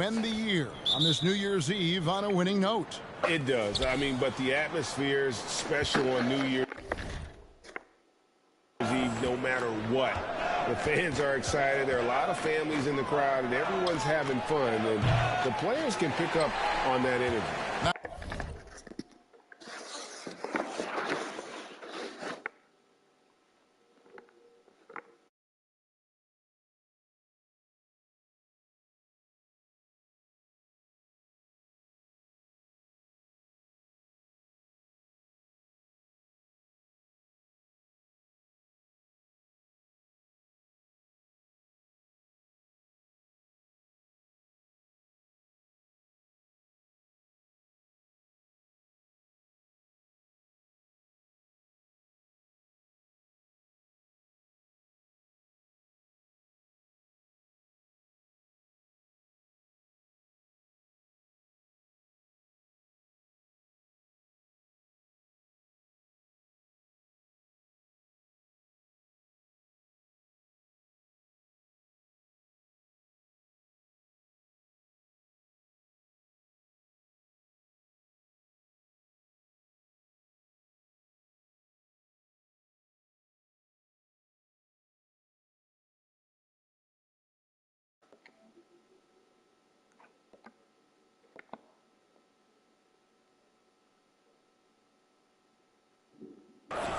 End the year on this New Year's Eve on a winning note. It does. I mean, but the atmosphere is special on New Year's Eve no matter what. The fans are excited. There are a lot of families in the crowd, and everyone's having fun. And the players can pick up on that energy.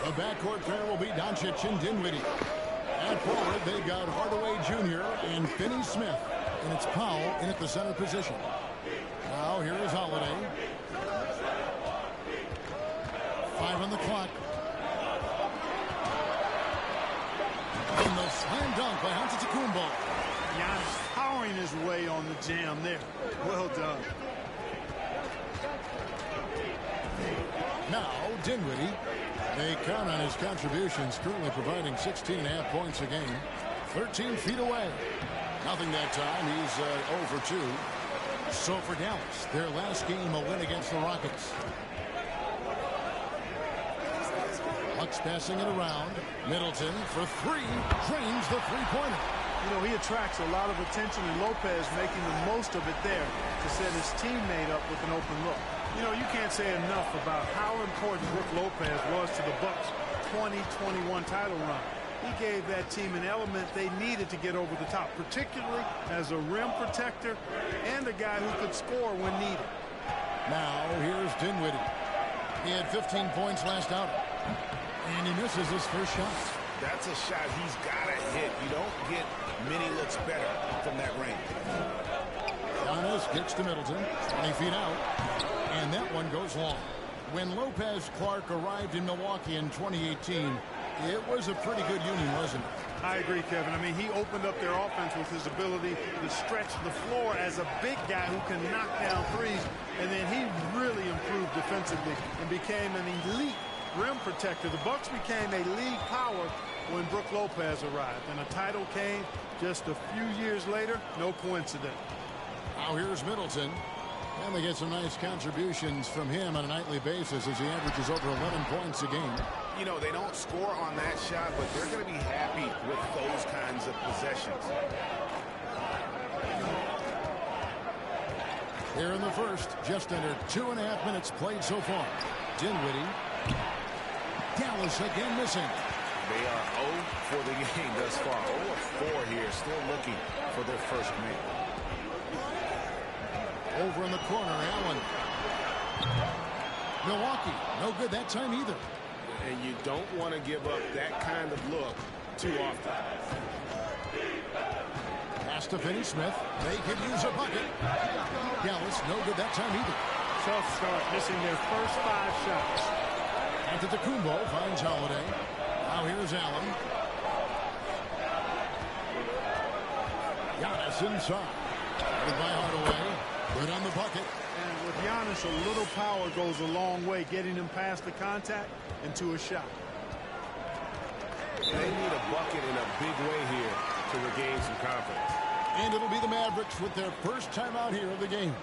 The backcourt pair will be Doncic and Dinwiddie. At forward, they've got Hardaway Jr. and Finney-Smith. And it's Powell in at the center position. Now here is Holiday. 5 on the clock. And the slam dunk by Antetokounmpo. Giannis powering his way on the jam there. Well done. Now Dinwiddie. They count on his contributions, currently providing 16.5 points a game. 13 feet away. Nothing that time. He's 0 for 2. So for Dallas, their last game a win against the Rockets. Bucks passing it around. Middleton for 3. Drains the three-pointer. You know, he attracts a lot of attention, and Lopez making the most of it there to set his teammate up with an open look. You know, you can't say enough about how important Brook Lopez was to the Bucks' 2021 title run. He gave that team an element they needed to get over the top, particularly as a rim protector and a guy who could score when needed. Now here's Dinwiddie. He had 15 points last outing, and he misses his first shot. That's a shot he's got to hit. You don't get many looks better from that range. Giannis gets to Middleton, 20 feet out. And that one goes long. When Lopez Clark arrived in Milwaukee in 2018, it was a pretty good union, wasn't it? I agree, Kevin. I mean, he opened up their offense with his ability to stretch the floor as a big guy who can knock down threes. And then he really improved defensively and became an elite rim protector. The Bucks became a league power when Brook Lopez arrived. And a title came just a few years later. No coincidence. Now here's Middleton. And they get some nice contributions from him on a nightly basis as he averages over 11 points a game. You know, they don't score on that shot, but they're going to be happy with those kinds of possessions. Here in the first, just under 2.5 minutes played so far. Dinwiddie. Dallas again missing. They are 0 for the game thus far. 0 of 4 here, still looking for their first make. Over in the corner, Allen. Milwaukee, no good that time either. And you don't want to give up that kind of look too often. Pass to Finney-Smith. They could use a bucket. Dallas, no good that time either. Tough start, missing their first 5 shots. Antetokounmpo finds Holiday. Now here's Allen. Giannis inside. Started by Hardaway. Good on the bucket. And with Giannis, a little power goes a long way, getting him past the contact into a shot. They need a bucket in a big way here to regain some confidence. And it'll be the Mavericks with their first time out here of the game.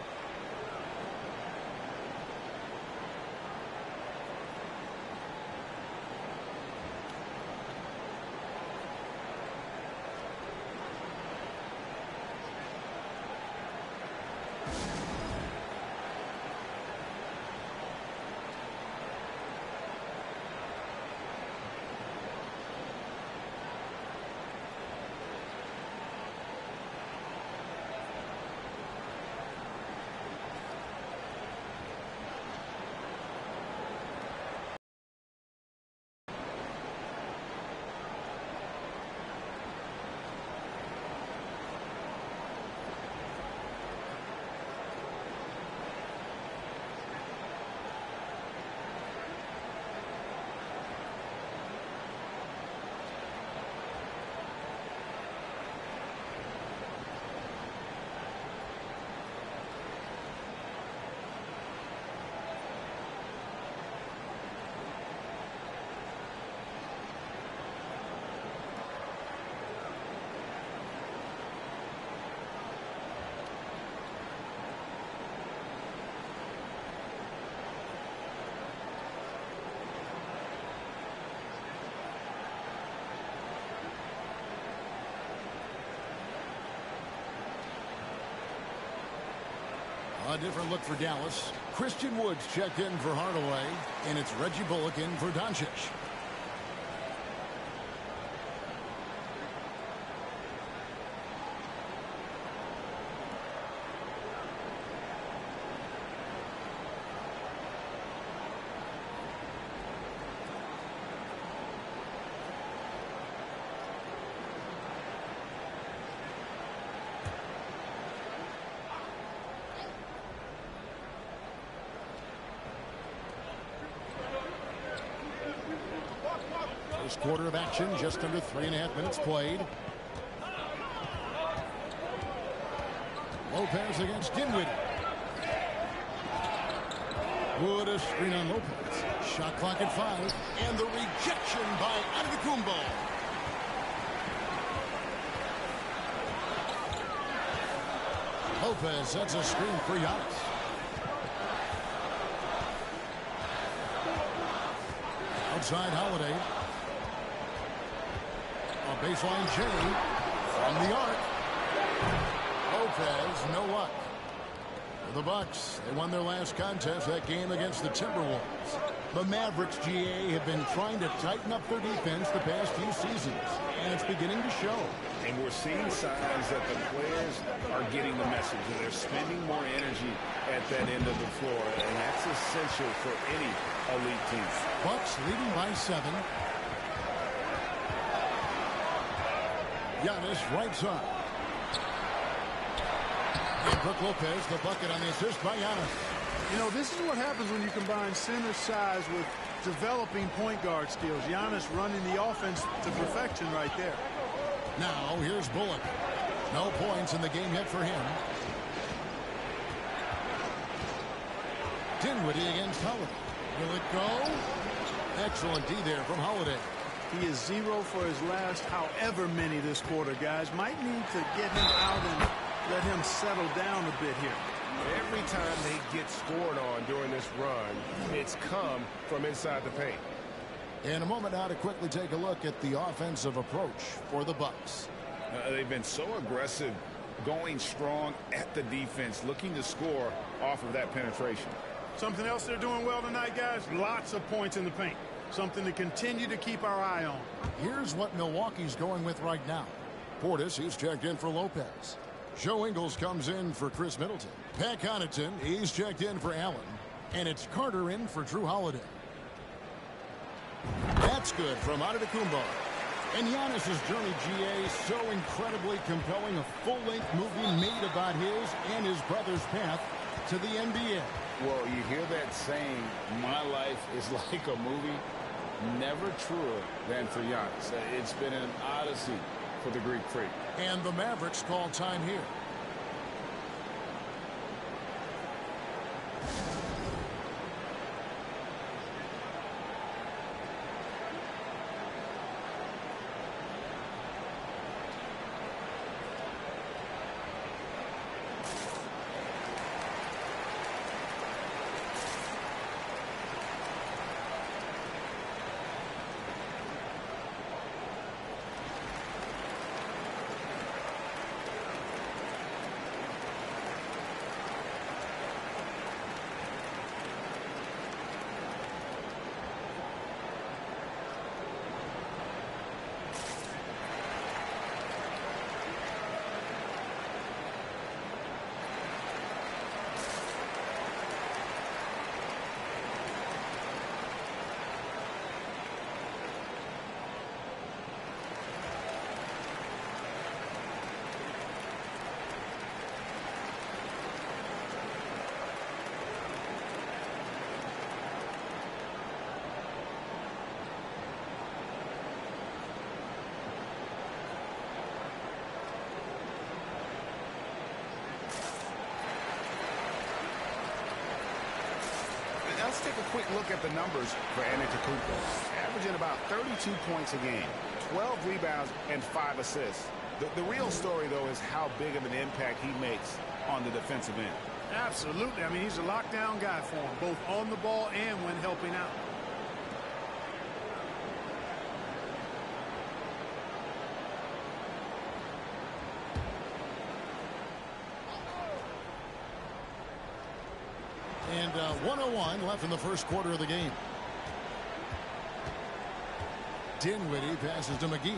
A different look for Dallas. Christian Woods checked in for Hardaway, and it's Reggie Bullock in for Doncic. First quarter of action, just under 3.5 minutes played. Lopez against Dinwiddie. Wood a screen on Lopez. Shot clock at 5. And the rejection by Antetokounmpo. Lopez sets a screen for Giannis. Outside Holiday. A baseline chain from the arc. Lopez, no luck. For the Bucks, they won their last contest, that game against the Timberwolves. The Mavericks, GA, have been trying to tighten up their defense the past few seasons, and it's beginning to show. And we're seeing signs that the players are getting the message, and they're spending more energy at that end of the floor, and that's essential for any elite team. Bucks leading by 7. Giannis right side. And Brook Lopez, the bucket on the assist by Giannis. You know, this is what happens when you combine center size with developing point guard skills. Giannis running the offense to perfection right there. Now, here's Bullock. No points in the game yet for him. Dinwiddie against Holiday. Will it go? Excellent D there from Holiday. He is 0 for his last however many this quarter, guys. Might need to get him out and let him settle down a bit here. Every time they get scored on during this run, it's come from inside the paint. In a moment now to quickly take a look at the offensive approach for the Bucks. They've been so aggressive, going strong at the defense, looking to score off of that penetration. Something else they're doing well tonight, guys, lots of points in the paint. Something to continue to keep our eye on. Here's what Milwaukee's going with right now. Portis, he's checked in for Lopez. Joe Ingles comes in for Chris Middleton. Pat Connaughton, he's checked in for Allen. And it's Carter in for Drew Holiday. That's good from Antetokounmpo. And Giannis's journey, GA, so incredibly compelling. A full-length movie made about his and his brother's path to the NBA. Well, you hear that saying, my life is like a movie. Never truer than for Giannis. It's been an odyssey for the Greek freak. And the Mavericks call time here. Let's take a quick look at the numbers for Antetokounmpo. Averaging about 32 points a game, 12 rebounds, and 5 assists. The real story, though, is how big of an impact he makes on the defensive end. Absolutely. I mean, he's a lockdown guy for him, both on the ball and when helping out. And 1:01 left in the first quarter of the game. Dinwiddie passes to McGee.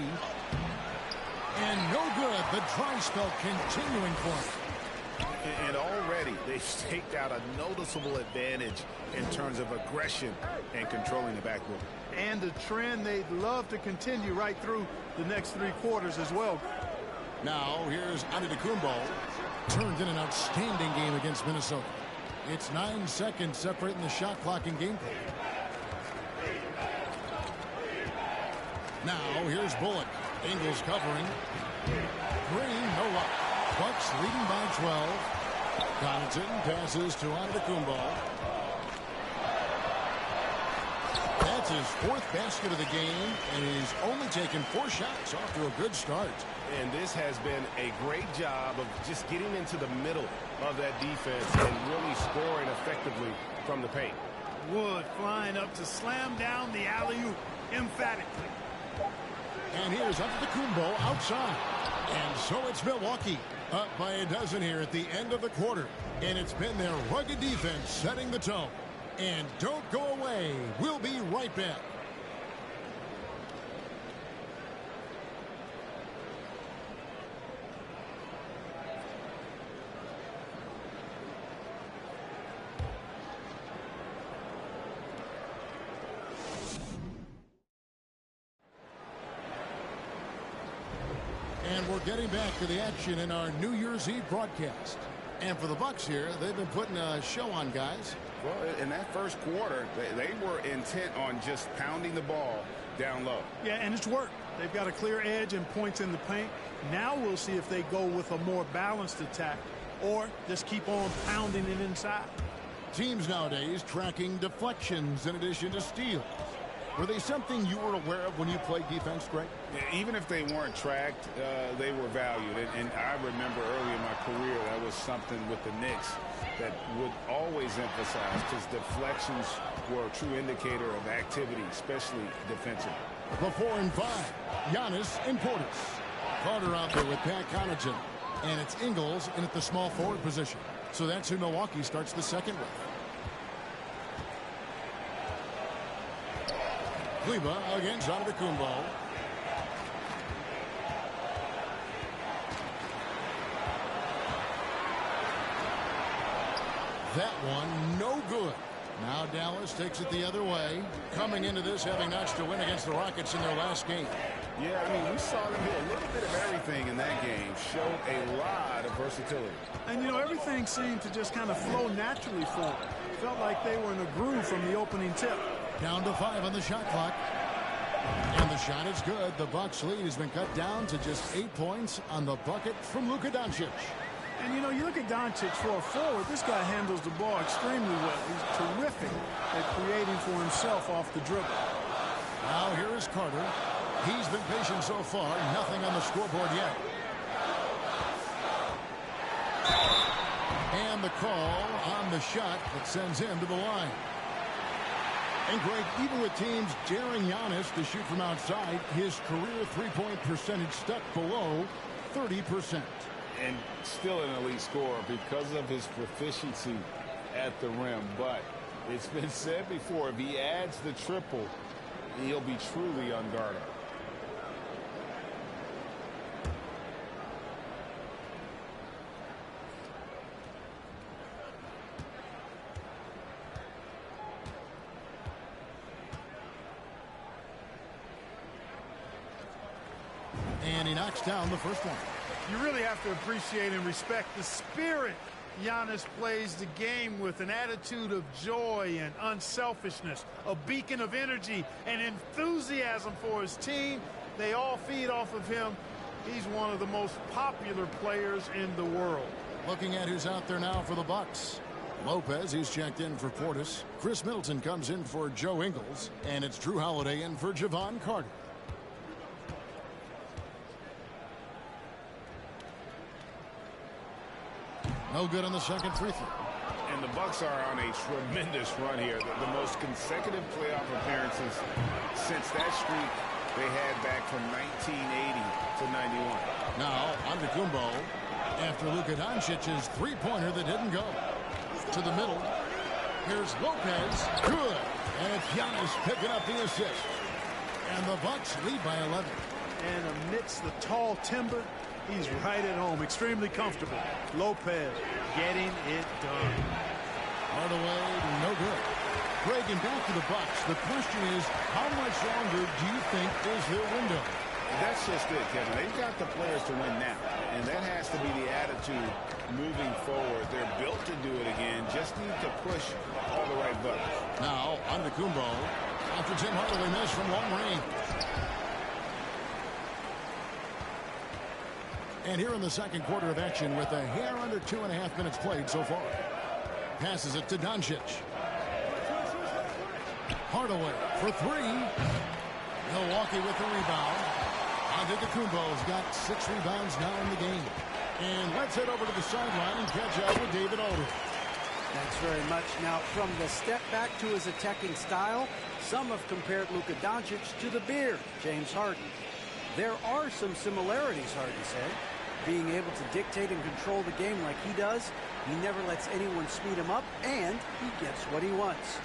And no good. The dry spell continuing for him. And already they've staked out a noticeable advantage in terms of aggression and controlling the backcourt. And a trend they'd love to continue right through the next 3 quarters as well. Now here's Antetokounmpo. Turned in an outstanding game against Minnesota. It's 9 seconds separating the shot clock and gameplay. Now here's Bullock. Ingles covering. Green, no luck. Bucks leading by 12. Connaughton passes to Antetokounmpo. That's his 4th basket of the game, and he's only taken 4 shots. Off to a good start. And this has been a great job of just getting into the middle of that defense and really scoring effectively from the paint. Wood flying up to slam down the alley-oop emphatically. And here's Antetokounmpo outside. And so it's Milwaukee up by a dozen here at the end of the quarter. And it's been their rugged defense setting the tone. And don't go away. We'll be right back. And we're getting back to the action in our New Year's Eve broadcast. And for the Bucks here, they've been putting a show on, guys. Well, in that first quarter, they were intent on just pounding the ball down low. Yeah, and it's worked. They've got a clear edge and points in the paint. Now we'll see if they go with a more balanced attack or just keep on pounding it inside. Teams nowadays tracking deflections in addition to steals. Were they something you were aware of when you played defense, Greg? Yeah, even if they weren't tracked, they were valued. And I remember early in my career, that was something with the Knicks that would always emphasize, because deflections were a true indicator of activity, especially defensively. The 4 and 5, Giannis and Portis. Carter out there with Pat Connaughton. And it's Ingles in at the small forward position. So that's who Milwaukee starts the second with. Kleba against Antetokounmpo. That one no good. Now Dallas takes it the other way. Coming into this having notched a win against the Rockets in their last game. Yeah, I mean, we saw them do a little bit of everything in that game. Showed a lot of versatility. And, you know, everything seemed to just kind of flow naturally for them. Felt like they were in a groove from the opening tip. Down to 5 on the shot clock. And the shot is good. The Bucks lead has been cut down to just 8 points on the bucket from Luka Doncic. And, you know, you look at Doncic for a forward, this guy handles the ball extremely well. He's terrific at creating for himself off the dribble. Now here is Carter. He's been patient so far. Nothing on the scoreboard yet. And the call on the shot that sends him to the line. And Greg, even with teams daring Giannis to shoot from outside, his career three-point percentage stuck below 30%. And still an elite scorer because of his proficiency at the rim. But it's been said before, if he adds the triple, he'll be truly unguardable. And he knocks down the first one. You really have to appreciate and respect the spirit Giannis plays the game with, an attitude of joy and unselfishness, a beacon of energy and enthusiasm for his team. They all feed off of him. He's one of the most popular players in the world. Looking at who's out there now for the Bucks. Lopez, he's checked in for Portis. Chris Middleton comes in for Joe Ingles. And it's Drew Holiday in for Javon Carter. No good on the second free throw. And the Bucks are on a tremendous run here. The most consecutive playoff appearances since that streak they had back from 1980 to 91. Now, Antetokounmpo, after Luka Doncic's three-pointer that didn't go. To the middle. Here's Lopez. Good. And it's Giannis picking up the assist. And the Bucks lead by 11. And amidst the tall timber, he's right at home. Extremely comfortable. Lopez getting it done. Hardaway, no good. Greg, and back to the Bucks. The question is, how much longer do you think is their window? That's just it, Kevin. They've got the players to win now, and that has to be the attitude moving forward. They're built to do it again. Just need to push all the right buttons. Now, Antetokounmpo, after Tim Hardaway missed from long range. And here in the second quarter of action with a hair under 2.5 minutes played so far. Passes it to Doncic. Hardaway for three. Milwaukee with the rebound. Antetokounmpo's got 6 rebounds now in the game. And let's head over to the sideline and catch up with David Aldridge. Thanks very much. Now, from the step back to his attacking style, some have compared Luka Doncic to the Beard, James Harden. There are some similarities, Harden said. Being able to dictate and control the game like he does, he never lets anyone speed him up, and he gets what he wants.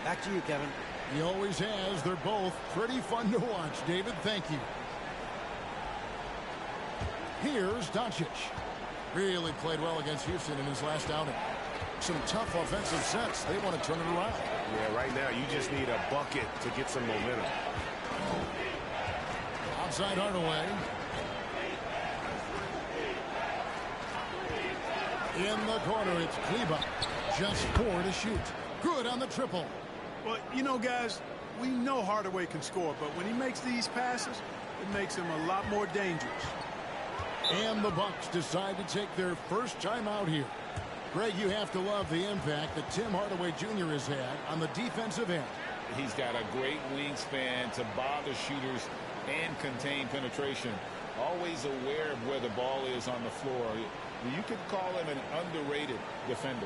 Back to you, Kevin. He always has. They're both pretty fun to watch, David. Thank you. Here's Doncic. Really played well against Houston in his last outing. Some tough offensive sets. They want to turn it around. Yeah, right now you just need a bucket to get some momentum. Outside Hardaway. In the corner, it's Kleber. Just 4 to shoot. Good on the triple. Well, you know, guys, we know Hardaway can score, but when he makes these passes, it makes him a lot more dangerous. And the Bucks decide to take their first time out here. Greg, you have to love the impact that Tim Hardaway Jr. has had on the defensive end. He's got a great wingspan to bother shooters and contain penetration. Always aware of where the ball is on the floor. You could call him an underrated defender.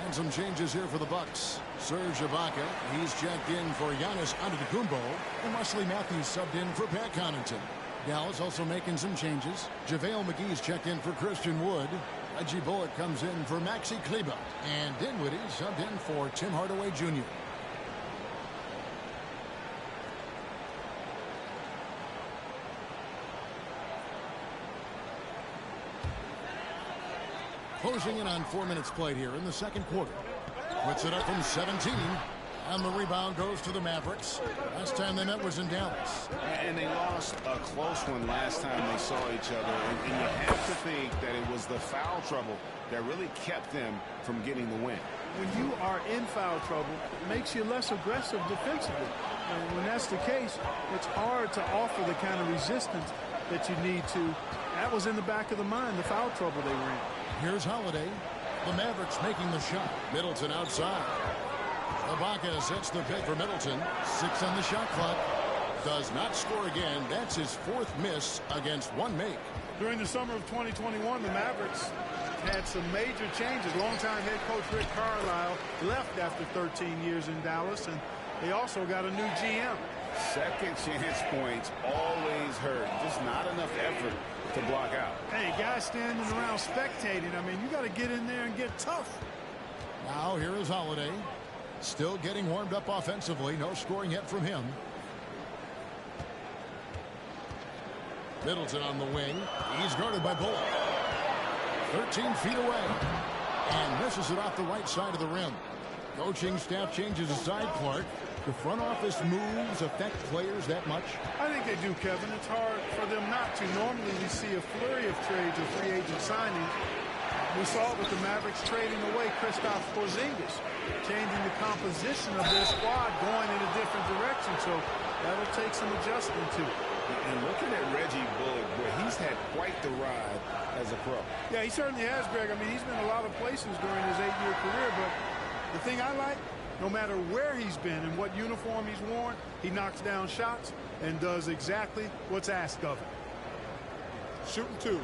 And some changes here for the Bucks. Serge Ibaka, he's checked in for Giannis Antetokounmpo, and Wesley Matthews subbed in for Pat Connaughton. Dallas also making some changes. JaVale McGee's checked in for Christian Wood. Reggie Bullock comes in for Maxi Kleber, and Dinwiddie subbed in for Tim Hardaway Jr. Closing in on 4 minutes played here in the second quarter. Puts it up from 17. And the rebound goes to the Mavericks. Last time they met was in Dallas. And they lost a close one last time they saw each other. And you have to think that it was the foul trouble that really kept them from getting the win. When you are in foul trouble, it makes you less aggressive defensively. And when that's the case, it's hard to offer the kind of resistance that you need to. That was in the back of the mind, the foul trouble they were in. Here's Holiday. The Mavericks making the shot. Middleton outside. Ibaka sets the pick for Middleton. 6 on the shot clock. Does not score again. That's his 4th miss against 1 make. During the summer of 2021, the Mavericks had some major changes. Longtime head coach Rick Carlisle left after 13 years in Dallas, and they also got a new GM. Second chance points always hurt. Just not enough effort to block out. Hey, guys standing around spectating. I mean, you got to get in there and get tough. Now here is Holiday. Still getting warmed up offensively. No scoring yet from him. Middleton on the wing. He's guarded by Bullock. 13 feet away. And misses it off the right side of the rim. Coaching staff changes aside, Clark. The front office moves affect players that much? I think they do, Kevin. It's hard for them not to. Normally we see a flurry of trades or free agent signings. We saw it with the Mavericks trading away Kristaps Porzingis, changing the composition of their squad, going in a different direction. So that'll take some adjustment to it. And looking at Reggie Bullock, boy, he's had quite the ride as a pro. Yeah, he certainly has, Greg. I mean, he's been a lot of places during his 8-year career, but the thing I like, no matter where he's been and what uniform he's worn, he knocks down shots and does exactly what's asked of him. Shooting two.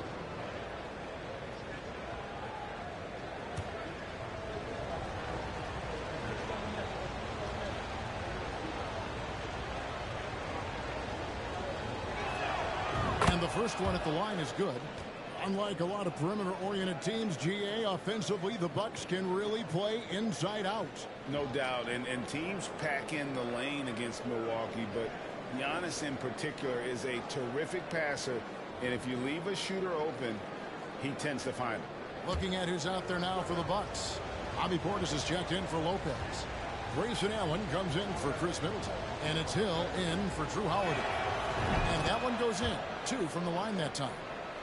And the first one at the line is good. Unlike a lot of perimeter-oriented teams, GA, offensively, the Bucks can really play inside out. No doubt, and teams pack in the lane against Milwaukee, but Giannis in particular is a terrific passer, and if you leave a shooter open, he tends to find it. Looking at who's out there now for the Bucks. Bobby Portis is checked in for Lopez. Grayson Allen comes in for Chris Middleton, and it's Hill in for Drew Holiday. And that one goes in, 2 from the line that time.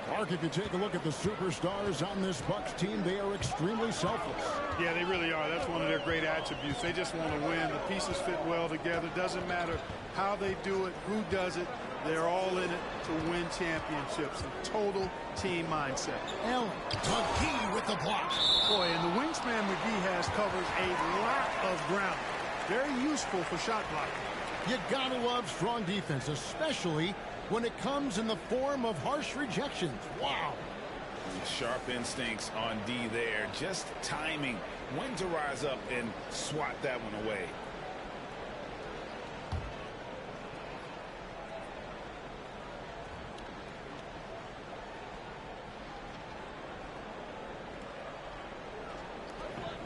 Clark, if you take a look at the superstars on this Bucks team, they are extremely selfless. Yeah, they really are. That's one of their great attributes. They just want to win. The pieces fit well together. Doesn't matter how they do it, who does it. They're all in it to win championships. A total team mindset. Allen, McGee with the block. Boy, and the wingspan McGee has covers a lot of ground. Very useful for shot blocking. You gotta love strong defense, especially when it comes in the form of harsh rejections. Wow. Sharp instincts on D there. Just timing when to rise up and swat that one away.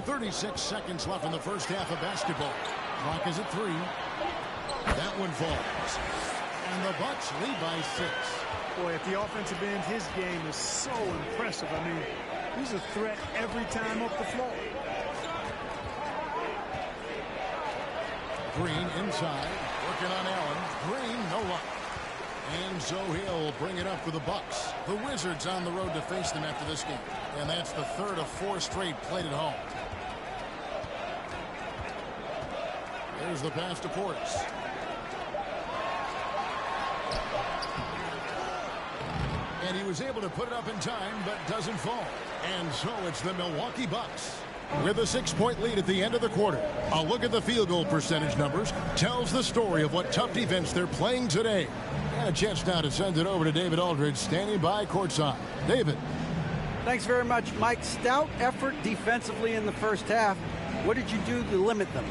.36 seconds left in the first half of basketball. Clock is at 3. That one falls. And the Bucks lead by 6. Boy, at the offensive end, his game is so impressive. I mean, he's a threat every time up the floor. Green inside, working on Allen. Green, no luck. And so he'll bring it up for the Bucks. The Wizards on the road to face them after this game. And that's the 3rd of 4 straight played at home. There's the pass to Portis. And he was able to put it up in time, but doesn't fall. And so it's the Milwaukee Bucks with a 6-point lead at the end of the quarter. A look at the field goal percentage numbers tells the story of what tough defense they're playing today. And a chance now to send it over to David Aldridge, standing by courtside. David. Thanks very much, Mike. Stout effort defensively in the first half. What did you do to limit them?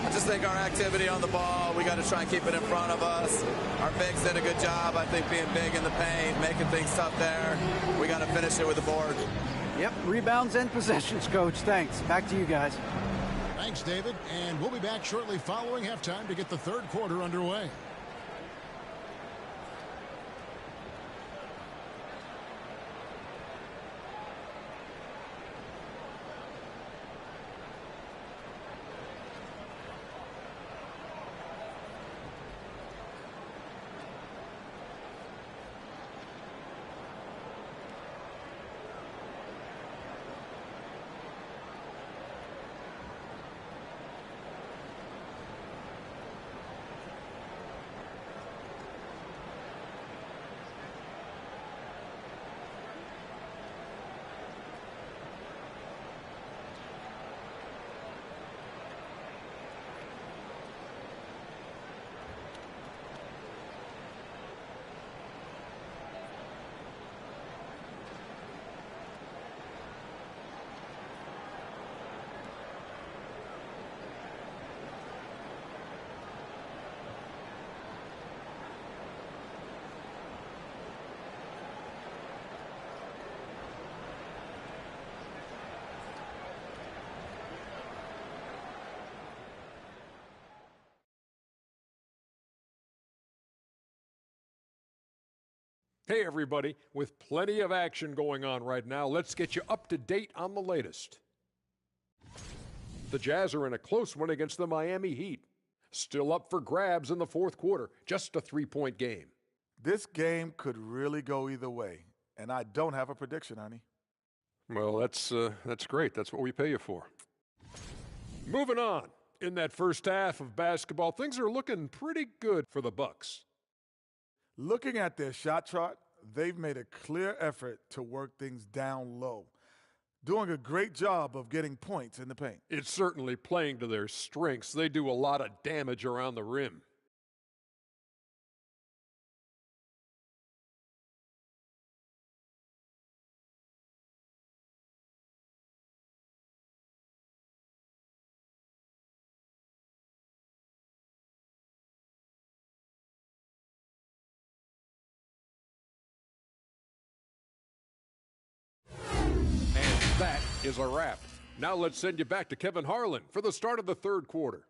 I just think our activity on the ball, we got to try and keep it in front of us. Our bigs did a good job, I think, being big in the paint, making things tough there. We got to finish it with the board. Yep, rebounds and possessions, Coach. Thanks. Back to you guys. Thanks, David. And we'll be back shortly following halftime to get the third quarter underway. Hey, everybody. With plenty of action going on right now, let's get you up to date on the latest. The Jazz are in a close one against the Miami Heat. Still up for grabs in the fourth quarter. Just a 3-point game. This game could really go either way, and I don't have a prediction, honey. Well, that's great. That's what we pay you for. Moving on. In that first half of basketball, things are looking pretty good for the Bucks. Looking at their shot chart, they've made a clear effort to work things down low, doing a great job of getting points in the paint. It's certainly playing to their strengths. They do a lot of damage around the rim. That is a wrap. Now let's send you back to Kevin Harlan for the start of the third quarter.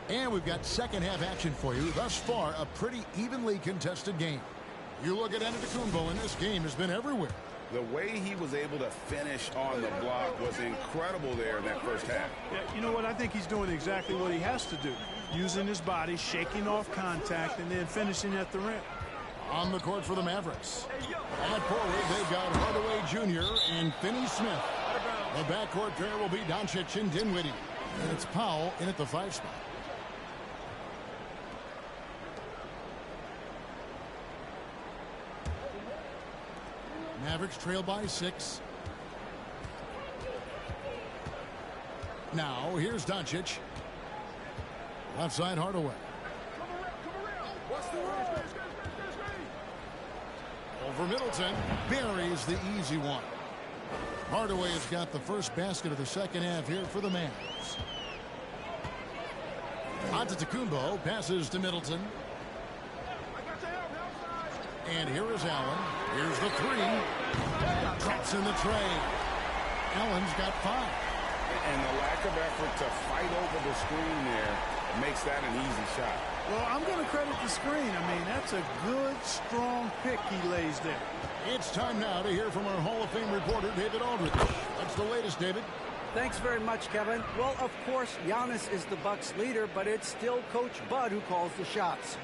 And we've got second half action for you. Thus far, a pretty evenly contested game. You look at Antetokounmpo, and this game has been everywhere. The way he was able to finish on the block was incredible there in that first half. Yeah, you know what? I think he's doing exactly what he has to do. Using his body, shaking off contact, and then finishing at the rim. On the court for the Mavericks. At forward, they've got Hardaway Jr. and Finney Smith. The backcourt pair will be Doncic and Dinwiddie. And it's Powell in at the 5 spot. Mavericks trail by 6. Now, here's Doncic. Left side, Hardaway. Over Middleton. Buries the easy one. Hardaway has got the first basket of the second half here for the Mavs. Antetokounmpo passes to Middleton. And here is Allen. Here's the 3. Traps in the tray. Allen's got 5. And the lack of effort to fight over the screen there makes that an easy shot. Well, I'm going to credit the screen. I mean, that's a good, strong pick he lays there. It's time now to hear from our Hall of Fame reporter, David Aldridge. What's the latest, David? Thanks very much, Kevin. Well, of course, Giannis is the Bucks leader, but it's still Coach Bud who calls the shots.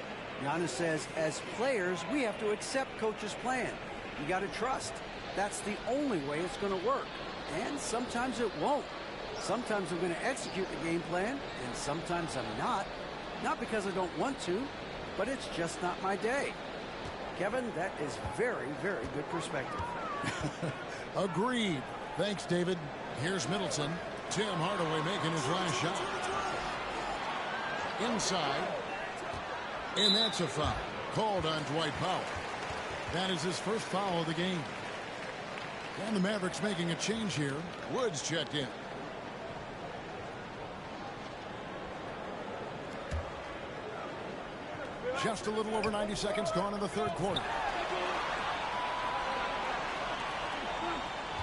Giannis says, as players, we have to accept Coach's plan. You got to trust. That's the only way it's going to work. And sometimes it won't. Sometimes I'm going to execute the game plan, and sometimes I'm not. Not because I don't want to, but it's just not my day. Kevin, that is very, very good perspective. Agreed. Thanks, David. Here's Middleton. Tim Hardaway making his last shot. Inside. And that's a foul. Called on Dwight Powell. That is his first foul of the game. And the Mavericks making a change here. Woods checked in. Just a little over 90 seconds gone in the third quarter.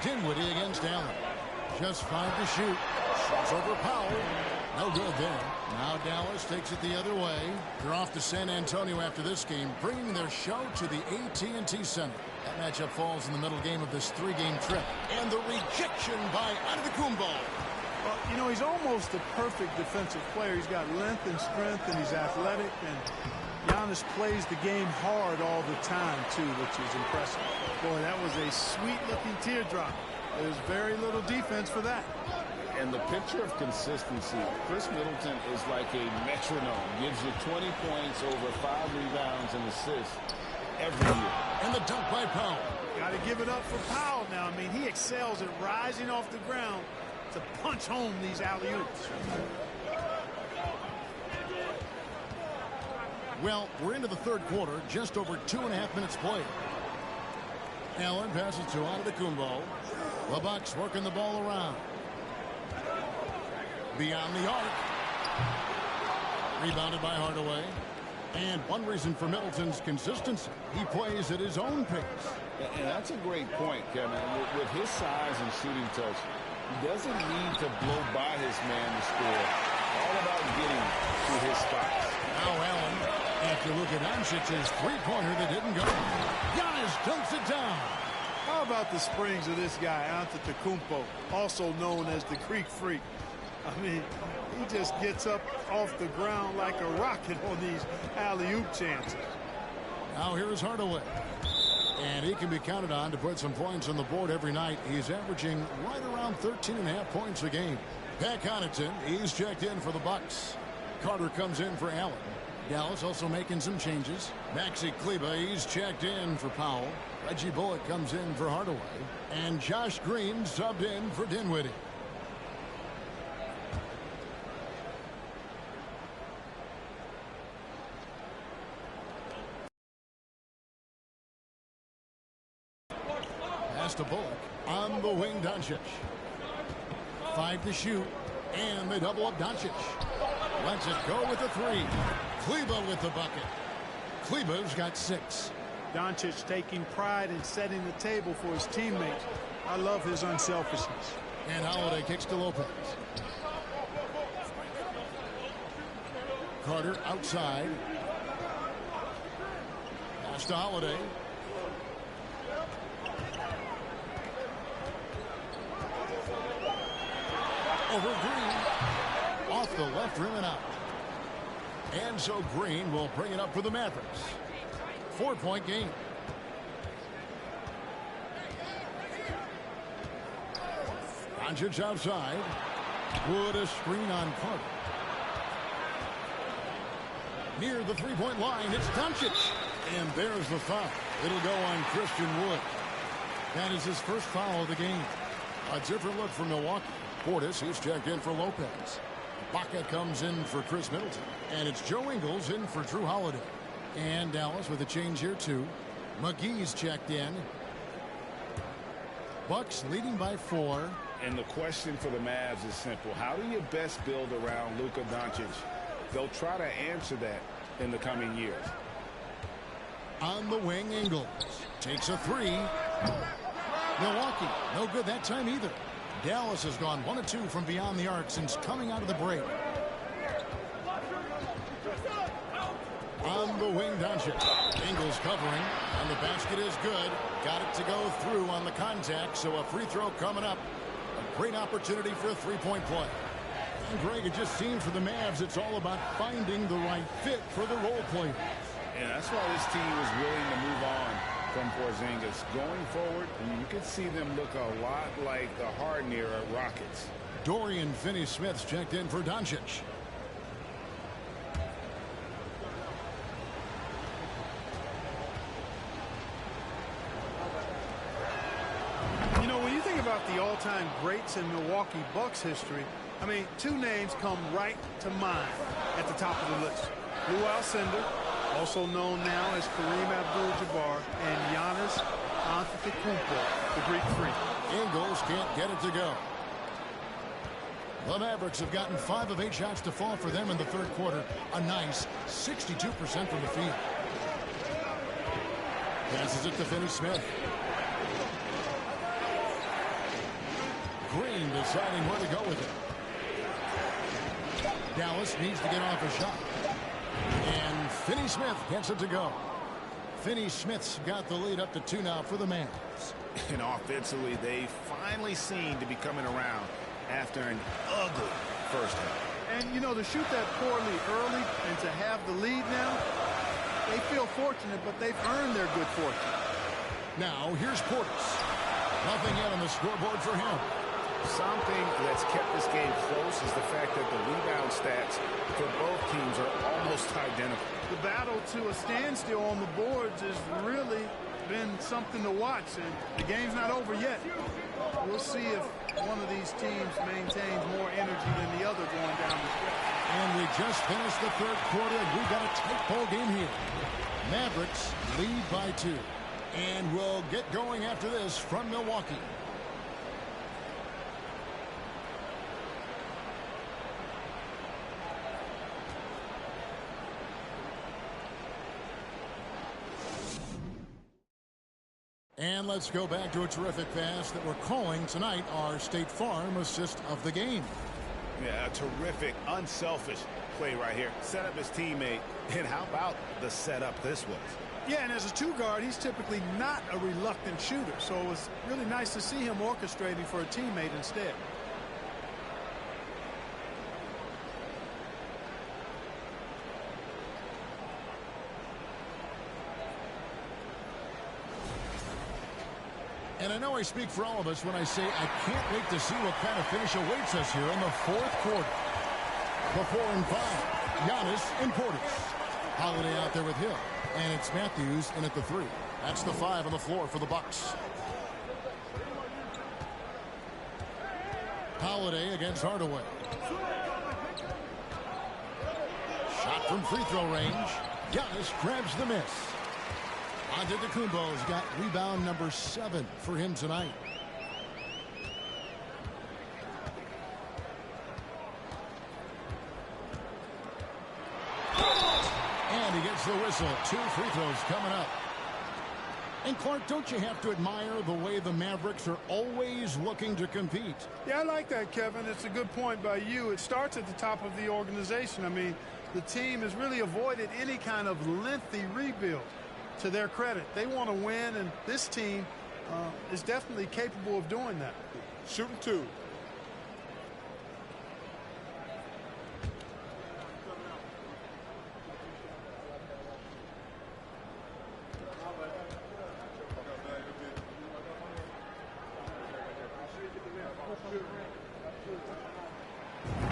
Dinwiddie against Allen. Just 5 to shoot. Shoots over Powell. No good there. Now Dallas takes it the other way. They're off to San Antonio after this game, bringing their show to the AT&T Center. That matchup falls in the middle game of this 3-game trip. And the rejection by Antetokounmpo. Well, you know, he's almost the perfect defensive player. He's got length and strength, and he's athletic. And Giannis plays the game hard all the time, too, which is impressive. Boy, that was a sweet-looking teardrop. There's very little defense for that. And the picture of consistency, Chris Middleton is like a metronome. Gives you 20 points, over 5 rebounds and assists every year. And the dunk by Powell. Got to give it up for Powell now. I mean, he excels at rising off the ground to punch home these alley-oops. Well, we're into the third quarter, just over 2.5 minutes played. Allen passes to Antetokounmpo. The Bucks working the ball around. Beyond the arc. Rebounded by Hardaway. And one reason for Middleton's consistency, he plays at his own pace. And that's a great point, Kevin. With his size and shooting touch, he doesn't need to blow by his man to score. All about getting to his spots. Now Allen, after Luka Doncic's three-pointer that didn't go. Giannis dunks it down. How about the springs of this guy, Antetokounmpo, also known as the Greek Freak? I mean, he just gets up off the ground like a rocket on these alley-oop chances. Now here's Hardaway. And he can be counted on to put some points on the board every night. He's averaging right around 13.5 points a game. Pat Connaughton, he's checked in for the Bucks. Carter comes in for Allen. Dallas also making some changes. Maxi Kleber, he's checked in for Powell. Reggie Bullock comes in for Hardaway. And Josh Green subbed in for Dinwiddie. Pass to Bullock. On the wing, Doncic. 5 to shoot. And they double up Doncic. Lets it go with the three. Kleber with the bucket. Kleber's got 6. Doncic taking pride in setting the table for his teammates. I love his unselfishness. And Holiday kicks to Lopez. Carter outside. Pass to Holiday. Over Green. Off the left rim and out. And so Green will bring it up for the Mavericks. 4-point game. Doncic outside. Wood a screen on Carter. Near the three-point line, it's Doncic. And there's the foul. It'll go on Christian Wood. That is his first foul of the game. A different look for Milwaukee. Portis, he's checked in for Lopez. Baca comes in for Chris Middleton. And it's Joe Ingles in for Drew Holiday. And Dallas with a change here too. McGee's checked in. Bucks leading by 4. And the question for the Mavs is simple. How do you best build around Luka Doncic? They'll try to answer that in the coming years. On the wing, Ingles takes a 3. Milwaukee, no good that time either. Dallas has gone 1 of 2 from beyond the arc since coming out of the break. On the wing, Doncic. Ingles covering, and the basket is good. Got it to go through on the contact, so a free throw coming up. A great opportunity for a three-point play. And Greg, it just seems for the Mavs it's all about finding the right fit for the role players. And that's why this team is willing to move on from Porzingis. Going forward, you can see them look a lot like the Harden era Rockets. Dorian Finney-Smith's checked in for Doncic. You know, when you think about the all-time greats in Milwaukee Bucks history, I mean, 2 names come right to mind at the top of the list. Lou Alcindor, also known now as Kareem Abdul-Jabbar, and Giannis Antetokounmpo, the Greek Freak. Ingles can't get it to go. The Mavericks have gotten 5 of 8 shots to fall for them in the third quarter. A nice 62% from the field. Passes it to Finney-Smith. Green deciding where to go with it. Dallas needs to get off a shot. And Finney-Smith gets it to go. Finney-Smith's got the lead up to 2 now for the Mavs. And offensively, they finally seem to be coming around after an ugly first half. And, you know, to shoot that poorly early and to have the lead now, they feel fortunate, but they've earned their good fortune. Now, here's Portis. Nothing yet on the scoreboard for him. Something that's kept this game close is the fact that the rebound stats for both teams are almost identical. The battle to a standstill on the boards has really been something to watch, and the game's not over yet. We'll see if one of these teams maintains more energy than the other going down the stretch. And we just finished the third quarter, and we've got a tight ball game here. Mavericks lead by 2. And we'll get going after this from Milwaukee. And let's go back to a terrific pass that we're calling tonight our State Farm assist of the game. Yeah, a terrific, unselfish play right here. Set up his teammate. And how about the setup this was? Yeah, and as a two-guard, he's typically not a reluctant shooter. So it was really nice to see him orchestrating for a teammate instead. And I know I speak for all of us when I say I can't wait to see what kind of finish awaits us here in the fourth quarter. The 4 and 5, Giannis and Portis. Holiday out there with Hill. And it's Matthews in at the 3. That's the 5 on the floor for the Bucks. Holiday against Hardaway. Shot from free throw range. Giannis grabs the miss. Antetokounmpo's got rebound number 7 for him tonight. And he gets the whistle. 2 free throws coming up. And Clark, don't you have to admire the way the Mavericks are always looking to compete? Yeah, I like that, Kevin. It's a good point by you. It starts at the top of the organization. I mean, the team has really avoided any kind of lengthy rebuild. To their credit, they want to win, and this team is definitely capable of doing that. Shooting 2.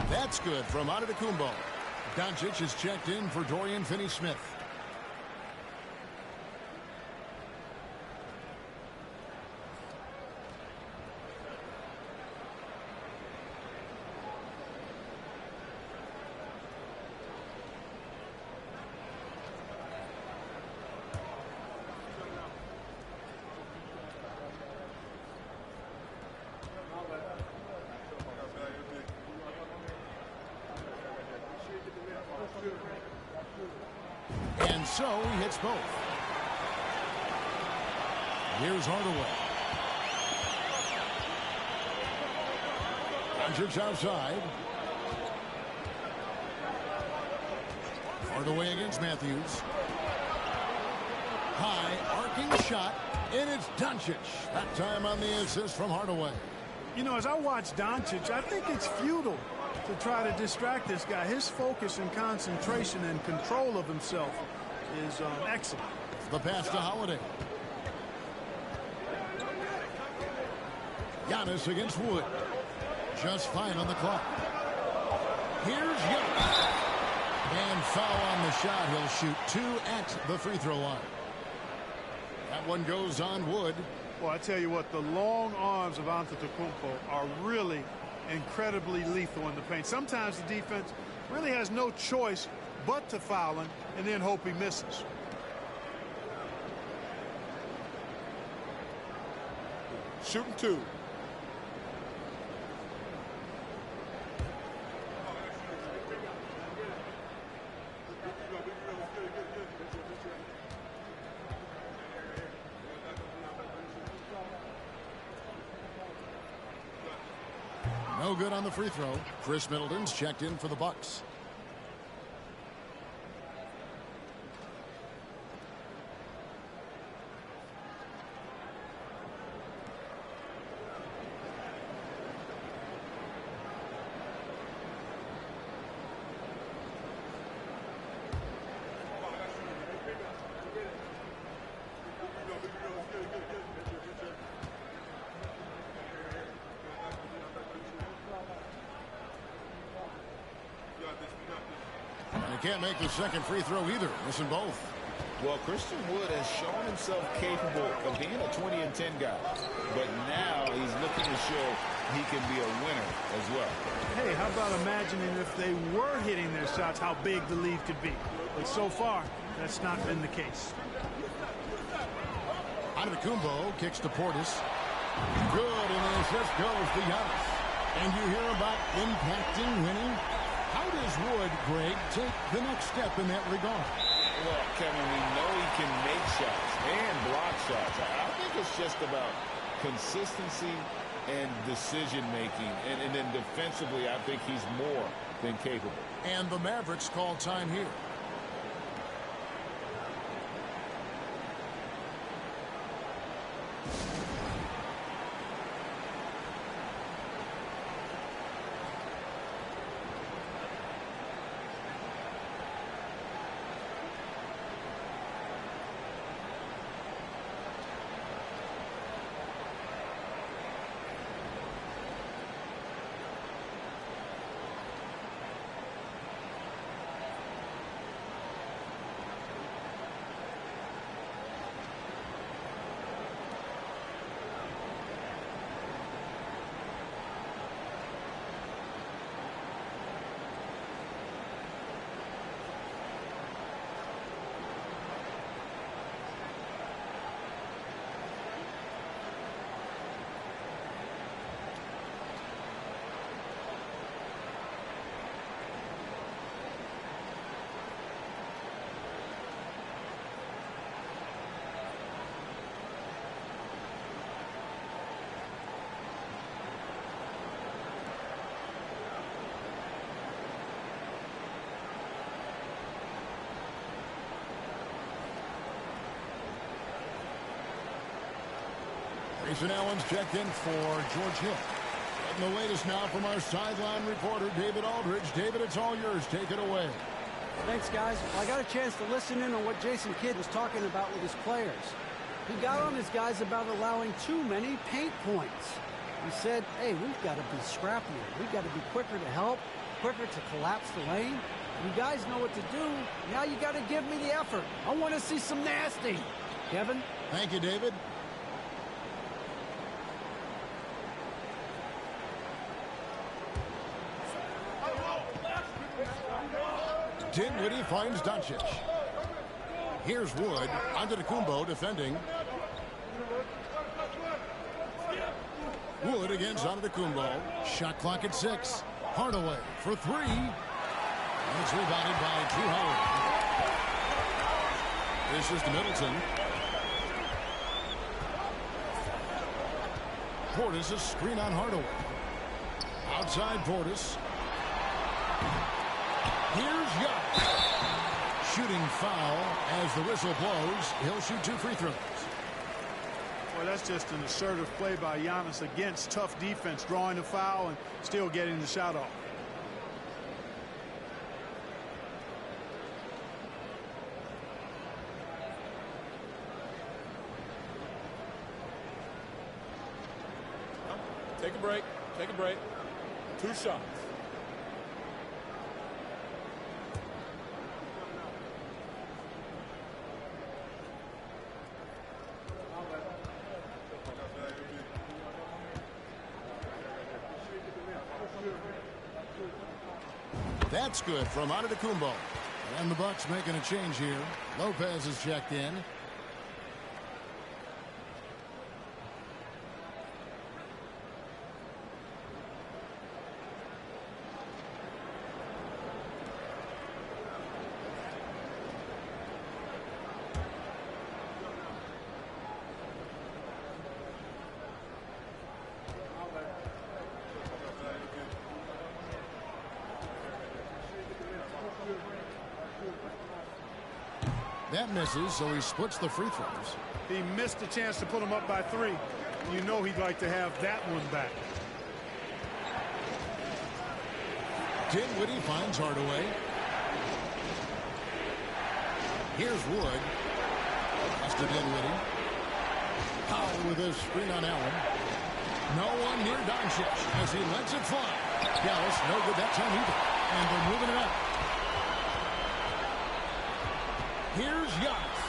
That's good from Antetokounmpo. Doncic is checked in for Dorian Finney-Smith. And so he hits both. Here's Hardaway. Doncic outside. Hardaway against Matthews. High arcing shot, and it's Doncic. That time on the assist from Hardaway. You know, as I watch Doncic, I think it's futile to try to distract this guy. His focus and concentration and control of himself is excellent. The pass to Holiday. Giannis against Wood. Just fine on the clock. Here's Giannis. And foul on the shot. He'll shoot 2 at the free throw line. That one goes on Wood. Well, I tell you what, the long arms of Antetokounmpo are really incredibly lethal in the paint. Sometimes the defense really has no choice but to foul him and then hope he misses. Shooting 2. No good on the free throw. Chris Middleton's checked in for the Bucks. Can't make the second free throw either. Missing both. Well, Christian Wood has shown himself capable of being a 20 and 10 guy. But now he's looking to show he can be a winner as well. Hey, how about imagining if they were hitting their shots, how big the lead could be. But so far, that's not been the case. Antetokounmpo kicks to Portis. Good, and the assist goes to Giannis. And you hear about impacting winning? How does Wood, Greg, take the next step in that regard? Well, Kevin, we know he can make shots and block shots. I think it's just about consistency and decision-making. And then defensively, I think he's more than capable. And the Mavericks call time here. Grayson Allen's checked in for George Hill. Getting the latest now from our sideline reporter, David Aldridge. David, it's all yours. Take it away. Thanks, guys. Well, I got a chance to listen in on what Jason Kidd was talking about with his players. He got on his guys about allowing too many paint points. He said, hey, we've got to be scrappier. We've got to be quicker to help, quicker to collapse the lane. You guys know what to do. Now you got to give me the effort. I want to see some nasty. Kevin? Thank you, David. Dinwiddie finds Doncic. Here's Wood. Antetokounmpo defending. Wood against Antetokounmpo. Shot clock at 6. Hardaway for 3. And it's rebounded by Drew Howard. This is to Middleton. Portis, a screen on Hardaway. Outside Portis. Here's Giannis. Shooting foul as the whistle blows. He'll shoot 2 free throws. Well, that's just an assertive play by Giannis against tough defense, drawing the foul and still getting the shot off. Take a break. Take a break. 2 shots. That's good from Antetokounmpo. And the Bucks making a change here. Lopez is checked in. That misses, so he splits the free throws. He missed a chance to put him up by 3. You know he'd like to have that one back. Dinwiddie finds Hardaway. Here's Wood. Pass to Dinwiddie. Powell with his screen on Allen. No one near Doncic as he lets it fly. Dallas, no good that time either. And they're moving it up. Here's Giannis.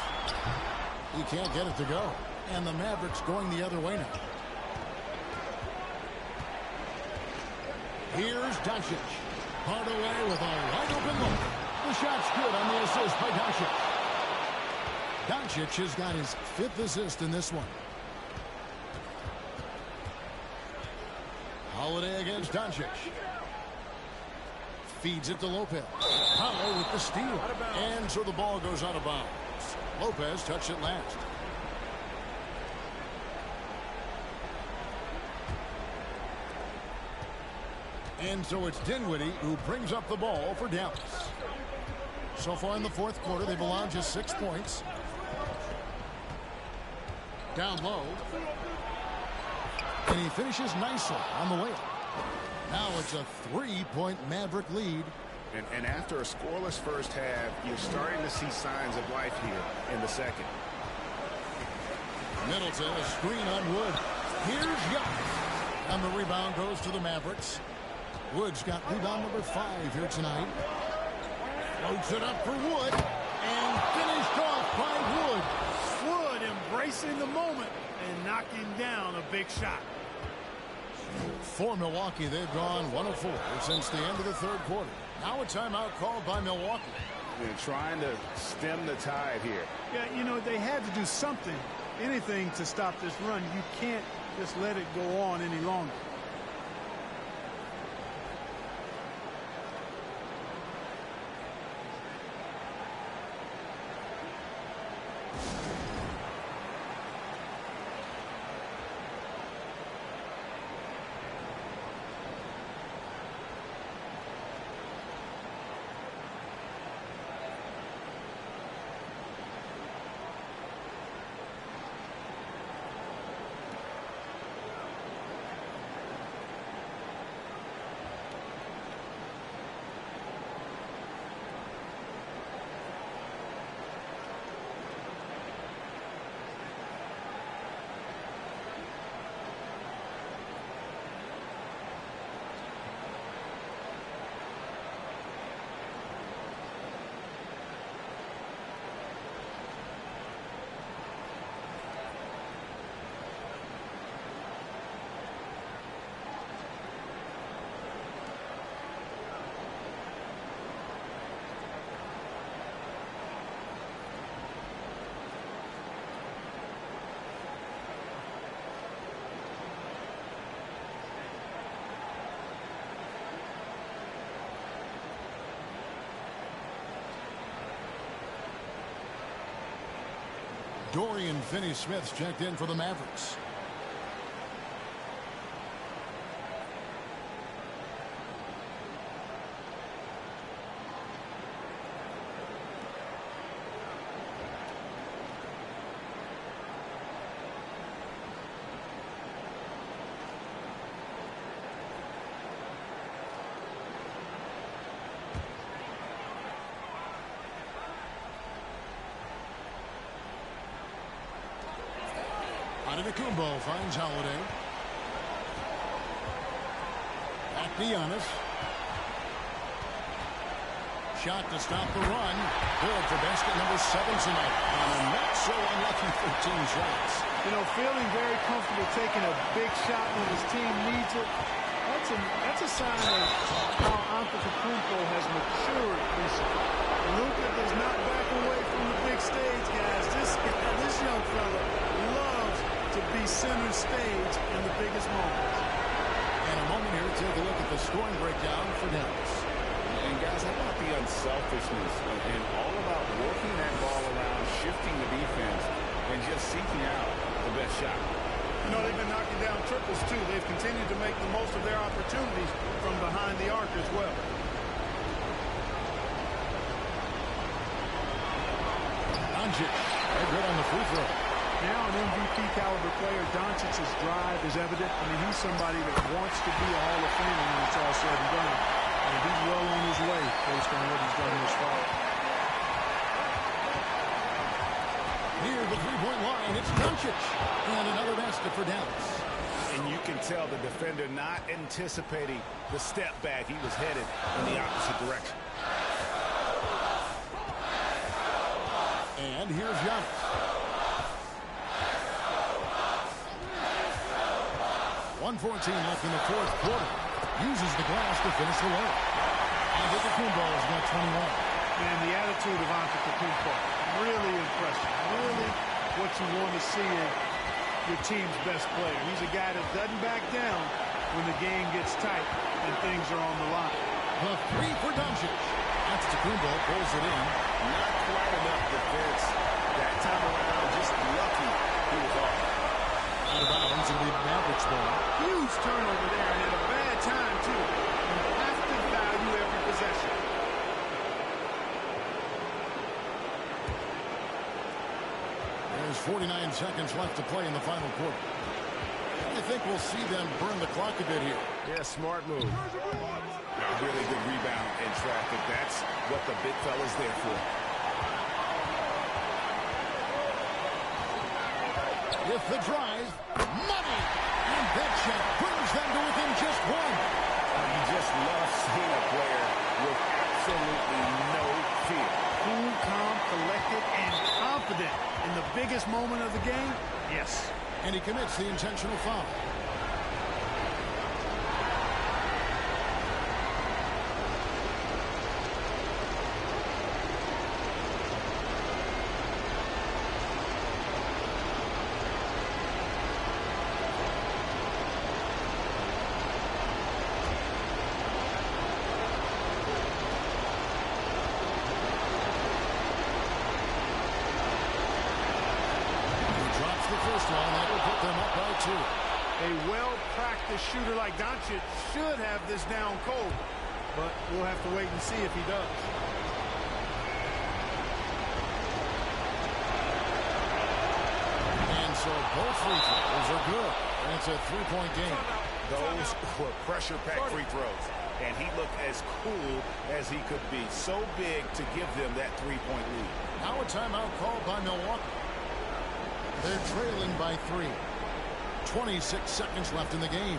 He can't get it to go. And the Mavericks going the other way now. Here's Doncic. Hardaway with a wide open look. The shot's good on the assist by Doncic. Doncic has got his 5th assist in this one. Holiday against Doncic. Feeds it to Lopez. Powell with the steal. And so the ball goes out of bounds. Lopez touched it last. And so it's Dinwiddie who brings up the ball for Dallas. So far in the fourth quarter, they've allowed just 6 points. Down low. And he finishes nicely on the layup. Now it's a 3-point Maverick lead. And after a scoreless first half, you're starting to see signs of life here in the second. Middleton, a screen on Wood. Here's Giannis. And the rebound goes to the Mavericks. Wood's got rebound number 5 here tonight. Floats it up for Wood. And finished off by Wood. Wood embracing the moment and knocking down a big shot. For Milwaukee, they've gone 1 of 4 since the end of the third quarter. Now a timeout called by Milwaukee. They're trying to stem the tide here. Yeah, you know, they had to do something, anything to stop this run. You can't just let it go on any longer. Dorian Finney-Smith's checked in for the Mavericks. Antetokounmpo finds Holiday. Back to Giannis. Shot to stop the run. Good for basket number 7 tonight. And not so unlucky 13 shots. You know, feeling very comfortable taking a big shot when his team needs it. That's a sign of how Antetokounmpo has matured recently. Luka does not back away from the big stage, guys. This young fella loves to be center stage in the biggest moments. And a moment here to take a look at the scoring breakdown for Dallas. And guys, how about the unselfishness and all about working that ball around, shifting the defense, and just seeking out the best shot. You know, they've been knocking down triples, too. They've continued to make the most of their opportunities from behind the arc as well. Doncic, very good on the free throw. Now an MVP caliber player, Doncic's drive is evident. I mean, he's somebody that wants to be a Hall of Famer when it's all said and done. And he's well on his way based on what he's done this far. Near the three-point line, it's Doncic. And another basket for Dallas. And you can tell the defender not anticipating the step back. He was headed in the opposite direction. And here's Giannis. 1:14 left in the fourth quarter. Uses the glass to finish the layup. Antetokounmpo's got 21. And the attitude of Antetokounmpo, really impressive. Really what you want to see in your team's best player. He's a guy that doesn't back down when the game gets tight and things are on the line. The three for Doncic. Antetokounmpo pulls it in. Not quite enough defense that time around. Just lucky he was off. Out of bounds, it'll be Mavericks ball. Huge turnover there, and at a bad time, too. You have to value every possession. There's 49 seconds left to play in the final quarter. I think we'll see them burn the clock a bit here. Yeah, smart move. A really good rebound in traffic. That's what the big fella's there for. With the drive, money, and that shot brings them to within just one. You just love seeing a player with absolutely no fear. Cool, calm, collected, and confident in the biggest moment of the game. Yes. And he commits the intentional foul. A well-practiced shooter like Doncic should have this down cold, but we'll have to wait and see if he does. And so both free throws are good. And it's a three-point game. Those were pressure-packed free throws, and he looked as cool as he could be. So big to give them that three-point lead. Now a timeout called by Milwaukee. They're trailing by 3. 26 seconds left in the game.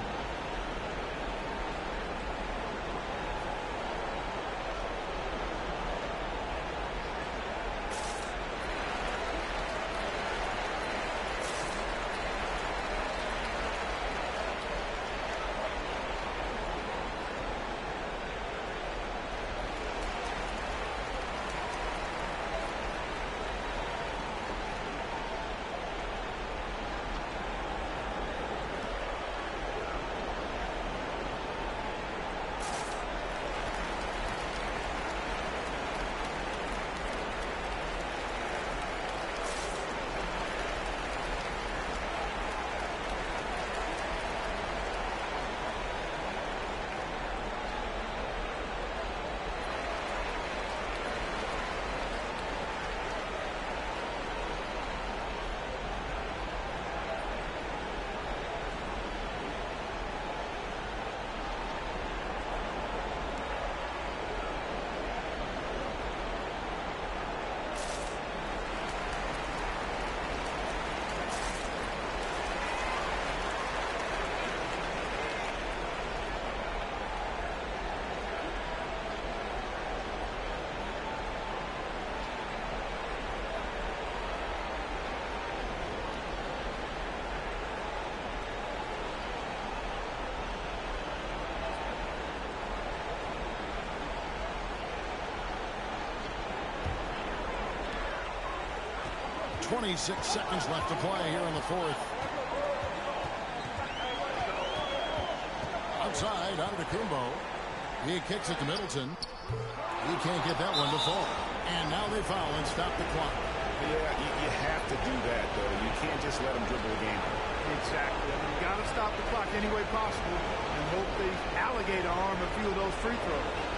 .26 seconds left to play here in the fourth. Outside, Antetokounmpo. He kicks it to Middleton. He can't get that one to fall. And now they foul and stop the clock. Yeah, you have to do that, though. You can't just let them dribble the game. Exactly. I mean, you got to stop the clock any way possible and hope they alligator arm a few of those free throws.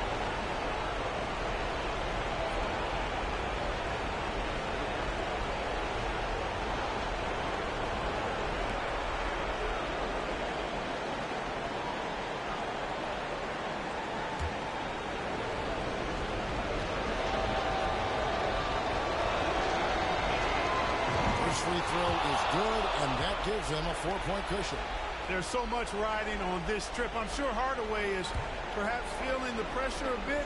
Free throw is good, and that gives them a 4-point cushion. There's so much riding on this trip. I'm sure Hardaway is perhaps feeling the pressure a bit,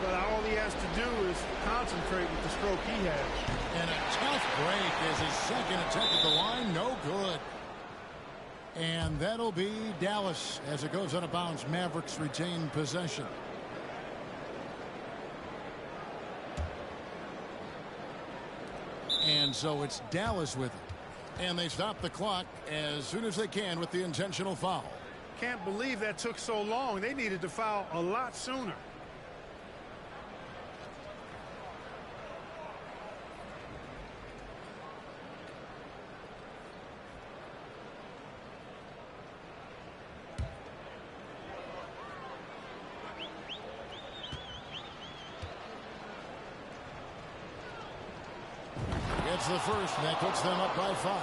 but all he has to do is concentrate with the stroke he has. And a tough break as his second attempt at the line, no good. And that'll be Dallas as it goes out of bounds. Mavericks retain possession. And so it's Dallas with it. And they stop the clock as soon as they can with the intentional foul. Can't believe that took so long. They needed to foul a lot sooner. That's the first, and that puts them up by 5.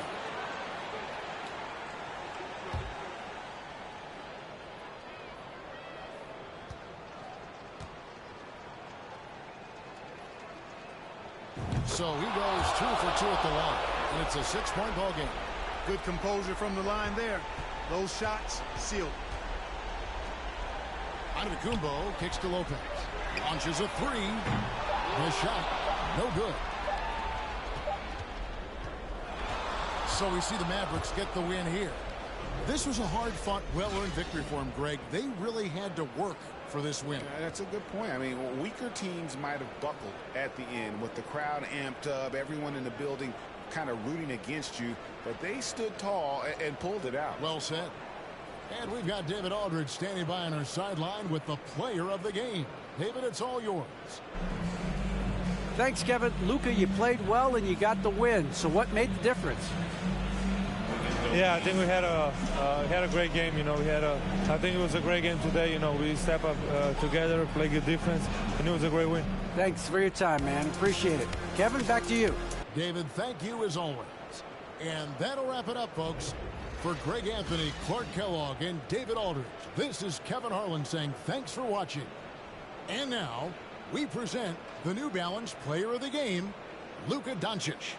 So he goes 2 for 2 at the line, and it's a 6-point ball game. Good composure from the line there. Those shots sealed. Antetokounmpo kicks to Lopez. Launches a 3. The shot, no good. So we see the Mavericks get the win here. This was a hard-fought, well-earned victory for them, Greg. They really had to work for this win. That's a good point. I mean, weaker teams might have buckled at the end with the crowd amped up, everyone in the building kind of rooting against you, but they stood tall and pulled it out. Well said. And we've got David Aldridge standing by on our sideline with the player of the game. David, it's all yours. Thanks, Kevin. Luka, you played well and you got the win. So what made the difference? Yeah, I think we had a great game. I think it was a great game today. We step up together, play good defense, and it was a great win. Thanks for your time, man. Appreciate it. Kevin, back to you. David, thank you as always. And that'll wrap it up, folks. For Greg Anthony, Clark Kellogg, and David Aldridge, this is Kevin Harlan saying thanks for watching. And now, we present the New Balance Player of the Game, Luka Doncic.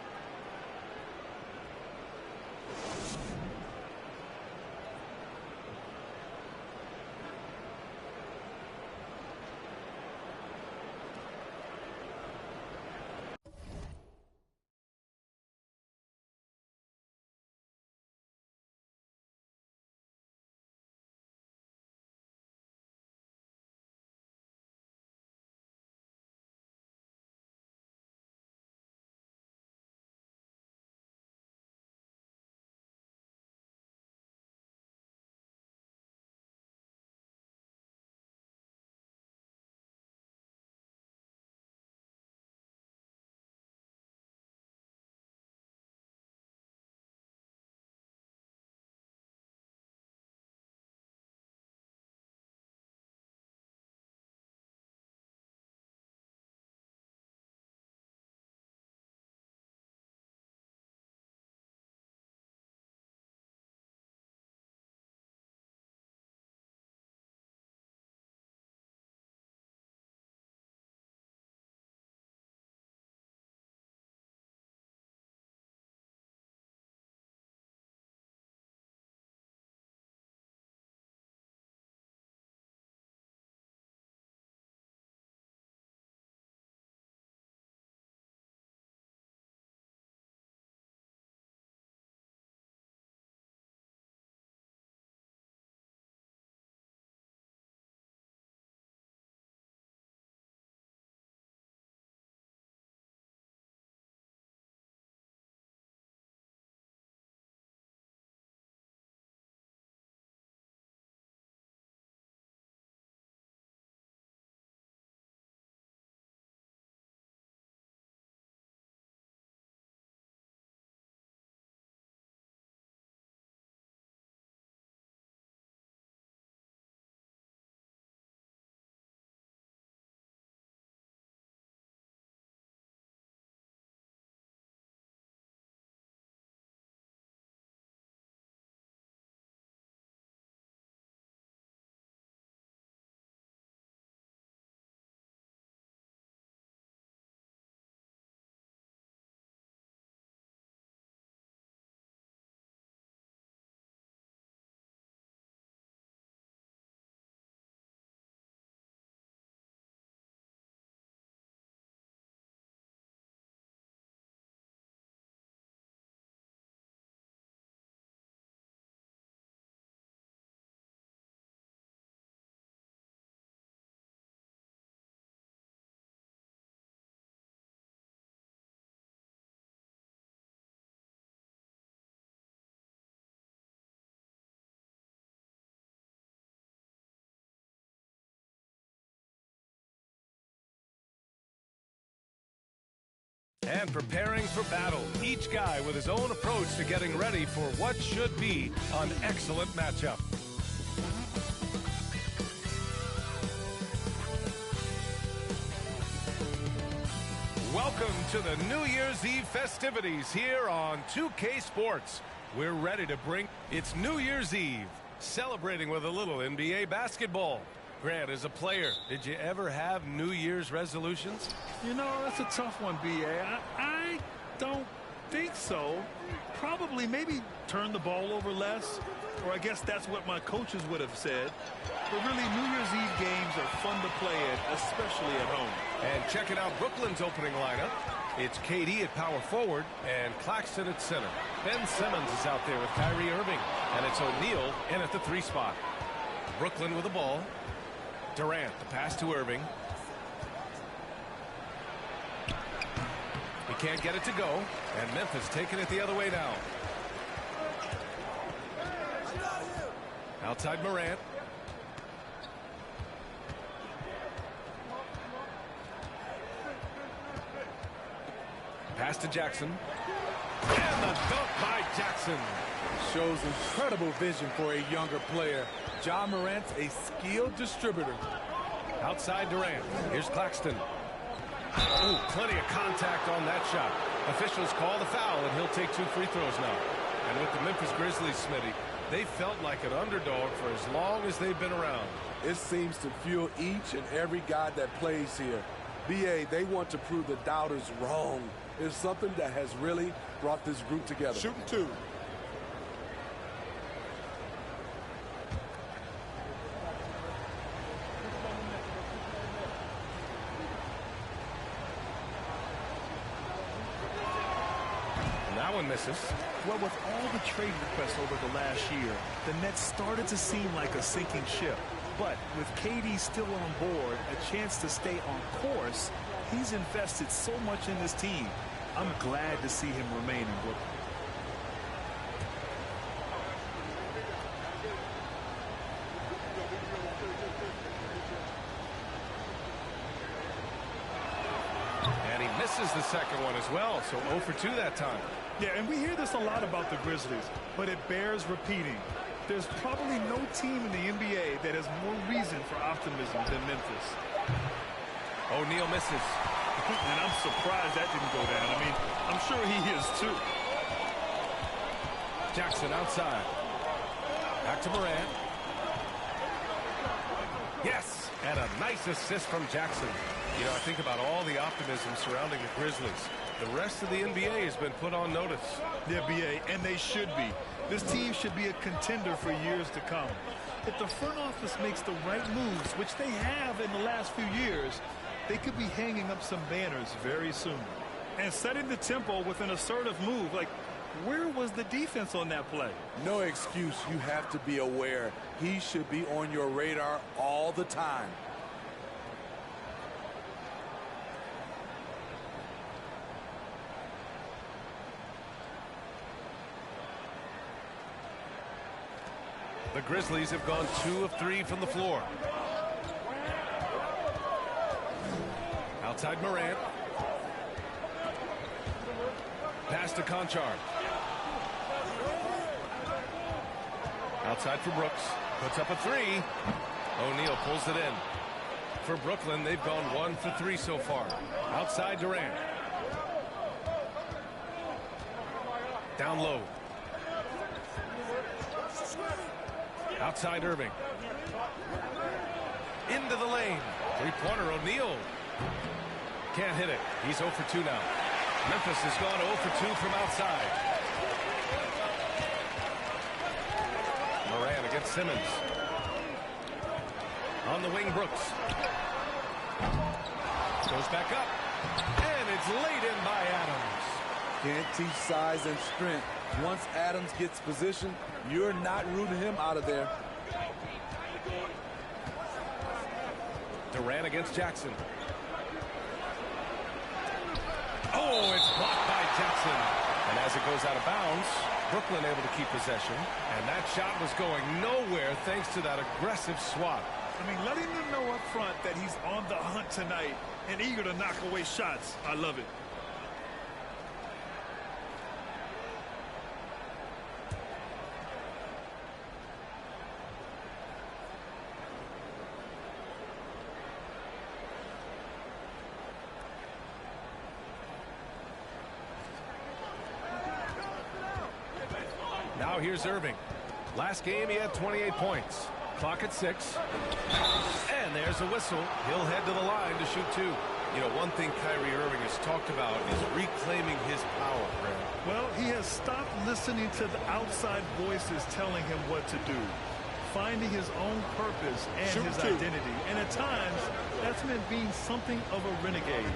And preparing for battle, each guy with his own approach to getting ready for what should be an excellent matchup. Welcome Welcome to the New Year's Eve festivities here on 2K Sports. We're ready to bring it's New Year's Eve, celebrating with a little NBA basketball. Grant, as a player, did you ever have New Year's resolutions? You know, that's a tough one, B.A. I don't think so. Probably maybe turn the ball over less, or I guess that's what my coaches would have said. But really, New Year's Eve games are fun to play in, especially at home. And checking out Brooklyn's opening lineup. It's KD at power forward and Claxton at center. Ben Simmons is out there with Kyrie Irving. And it's O'Neal in at the 3 spot. Brooklyn with the ball. Durant, the pass to Irving. He can't get it to go. And Memphis taking it the other way now. Outside Morant. Pass to Jackson. And the dunk by Jackson. Shows incredible vision for a younger player. Ja Morant's a skilled distributor. Outside Durant. Here's Claxton. Ooh, plenty of contact on that shot. Officials call the foul, and he'll take 2 free throws now. And with the Memphis Grizzlies, Smitty, they felt like an underdog for as long as they've been around. It seems to fuel each and every guy that plays here. B.A., they want to prove the doubters wrong. It's something that has really brought this group together. Shooting 2. That one misses. Well, with all the trade requests over the last year, the Nets started to seem like a sinking ship. But with KD still on board, a chance to stay on course, he's invested so much in this team. I'm glad to see him remain in Brooklyn. And he misses the second one as well, so 0 for 2 that time. Yeah, and we hear this a lot about the Grizzlies, but it bears repeating. There's probably no team in the NBA that has more reason for optimism than Memphis. O'Neal misses. And I'm surprised that didn't go down. I mean, I'm sure he is too. Jackson outside. Back to Morant. Yes, and a nice assist from Jackson. You know, I think about all the optimism surrounding the Grizzlies. The rest of the NBA has been put on notice. The NBA, and they should be. This team should be a contender for years to come. If the front office makes the right moves, which they have in the last few years, they could be hanging up some banners very soon. And setting the tempo with an assertive move. Like, where was the defense on that play? No excuse. You have to be aware. He should be on your radar all the time. The Grizzlies have gone 2 of 3 from the floor. Outside Morant. Pass to Conchard. Outside for Brooks. Puts up a 3. O'Neal pulls it in. For Brooklyn, they've gone 1 for 3 so far. Outside Durant. Down low. Outside Irving. Into the lane. 3-pointer O'Neal. Can't hit it. He's 0 for 2 now. Memphis has gone 0 for 2 from outside. Moran against Simmons. On the wing, Brooks. Goes back up. And it's laid in by Adams. Can't teach size and strength. Once Adams gets position, you're not rooting him out of there. Durant against Jackson. Oh, it's blocked by Jackson. And as it goes out of bounds, Brooklyn able to keep possession. And that shot was going nowhere thanks to that aggressive swat. I mean, letting them know up front that he's on the hunt tonight and eager to knock away shots. I love it. Now here's Irving. Last game, he had 28 points. Clock at 6. And there's a whistle. He'll head to the line to shoot 2. You know, one thing Kyrie Irving has talked about is reclaiming his power, Grant. Well, he has stopped listening to the outside voices telling him what to do. Finding his own purpose and his identity. And at times, that's meant being something of a renegade.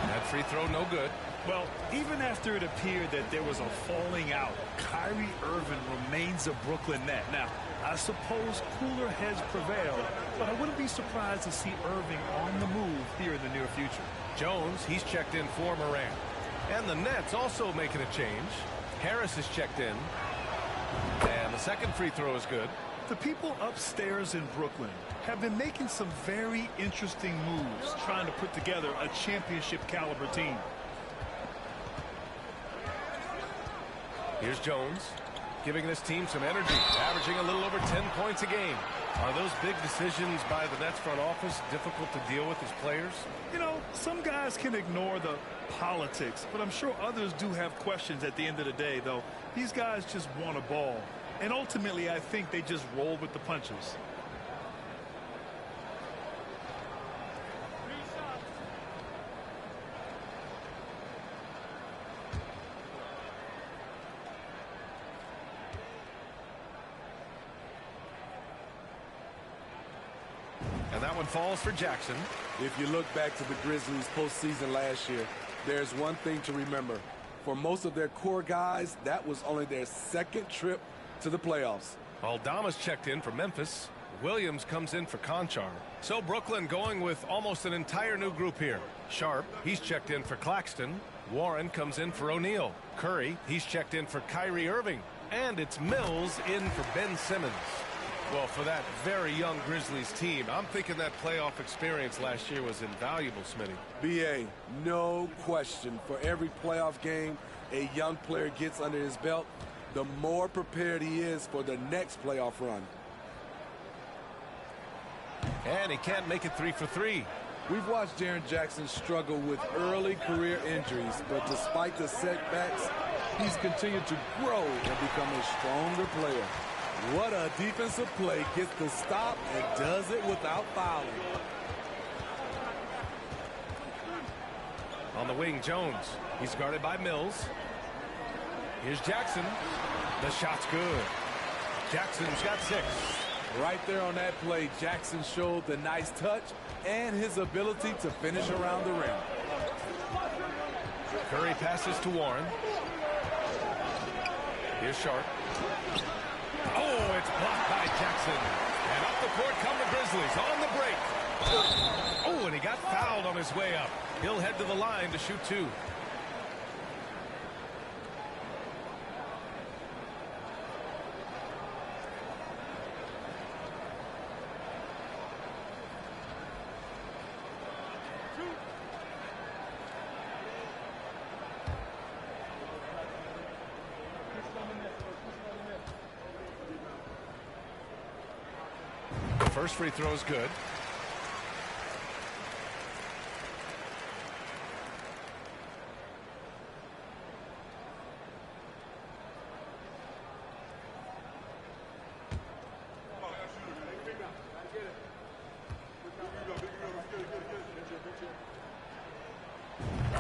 That free throw, no good. Well, even after it appeared that there was a falling out, Kyrie Irving remains a Brooklyn net. Now, I suppose cooler heads prevail, but I wouldn't be surprised to see Irving on the move here in the near future. Jones, he's checked in for Morant. And the Nets also making a change. Harris is checked in. And the second free throw is good. The people upstairs in Brooklyn have been making some very interesting moves, trying to put together a championship caliber team. Here's Jones, giving this team some energy, averaging a little over 10 points a game. Are those big decisions by the Nets front office difficult to deal with as players? You know, some guys can ignore the politics, but I'm sure others do have questions at the end of the day, though. These guys just want a ball. And ultimately, I think they just roll with the punches. And that one falls for Jackson. If you look back to the Grizzlies postseason last year, there's one thing to remember. For most of their core guys, that was only their second trip to the playoffs. Aldama's checked in for Memphis. Williams comes in for Conchar. So Brooklyn going with almost an entire new group here. Sharp, he's checked in for Claxton. Warren comes in for O'Neal. Curry, he's checked in for Kyrie Irving. And it's Mills in for Ben Simmons. Well, for that very young Grizzlies team, I'm thinking that playoff experience last year was invaluable, Smitty. B.A., no question. For every playoff game a young player gets under his belt, the more prepared he is for the next playoff run. And he can't make it 3 for 3. We've watched Jaren Jackson struggle with early career injuries, but despite the setbacks, he's continued to grow and become a stronger player. What a defensive play. Gets the stop and does it without fouling. On the wing, Jones. He's guarded by Mills. Here's Jackson. The shot's good. Jackson's got 6. Right there on that play, Jackson showed the nice touch and his ability to finish around the rim. Curry passes to Warren. Here's Sharp. Oh, it's blocked by Jackson. And up the court come the Grizzlies on the break. Oh, and he got fouled on his way up. He'll head to the line to shoot 2. First free throw is good.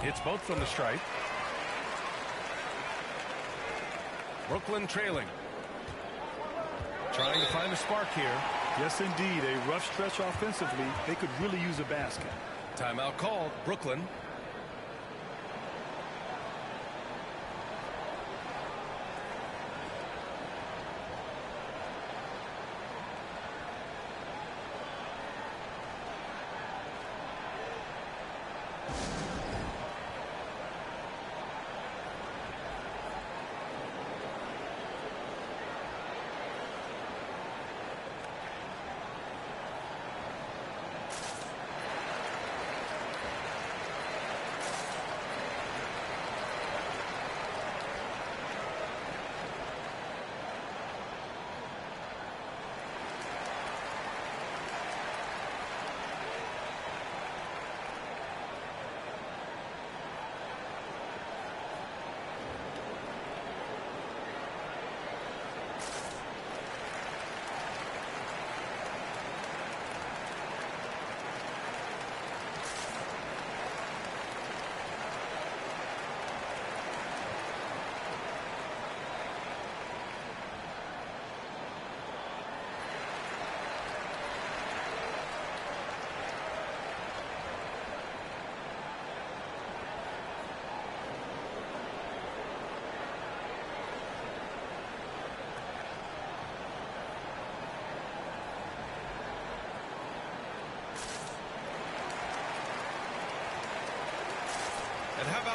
It's both from the stripe. Brooklyn trailing. Trying to find a spark here. Yes, indeed. A rough stretch offensively. They could really use a basket. Timeout called. Brooklyn.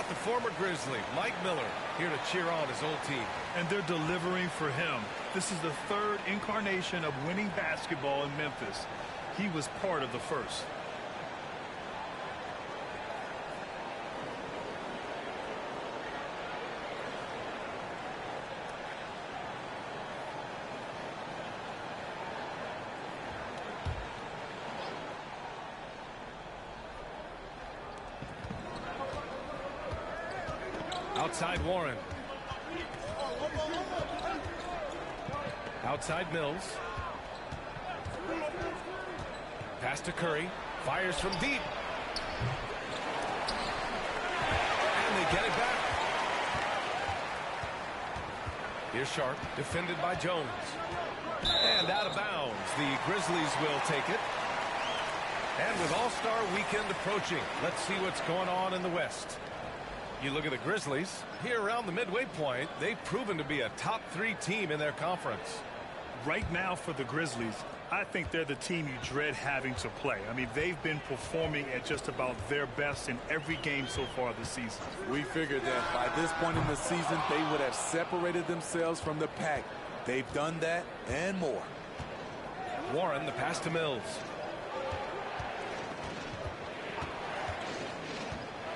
got the former Grizzly, Mike Miller, here to cheer on his old team. And they're delivering for him. This is the third incarnation of winning basketball in Memphis. He was part of the first. Outside Warren. Outside Mills. Pass to Curry. Fires from deep. And they get it back. Here's Sharp, defended by Jones. And out of bounds. The Grizzlies will take it. And with All-Star Weekend approaching, let's see what's going on in the West. You look at the Grizzlies, here around the midway point, they've proven to be a top 3 team in their conference. Right now for the Grizzlies, I think they're the team you dread having to play. I mean, they've been performing at just about their best in every game so far this season. We figured that by this point in the season, they would have separated themselves from the pack. They've done that and more. Warren, the pass to Mills.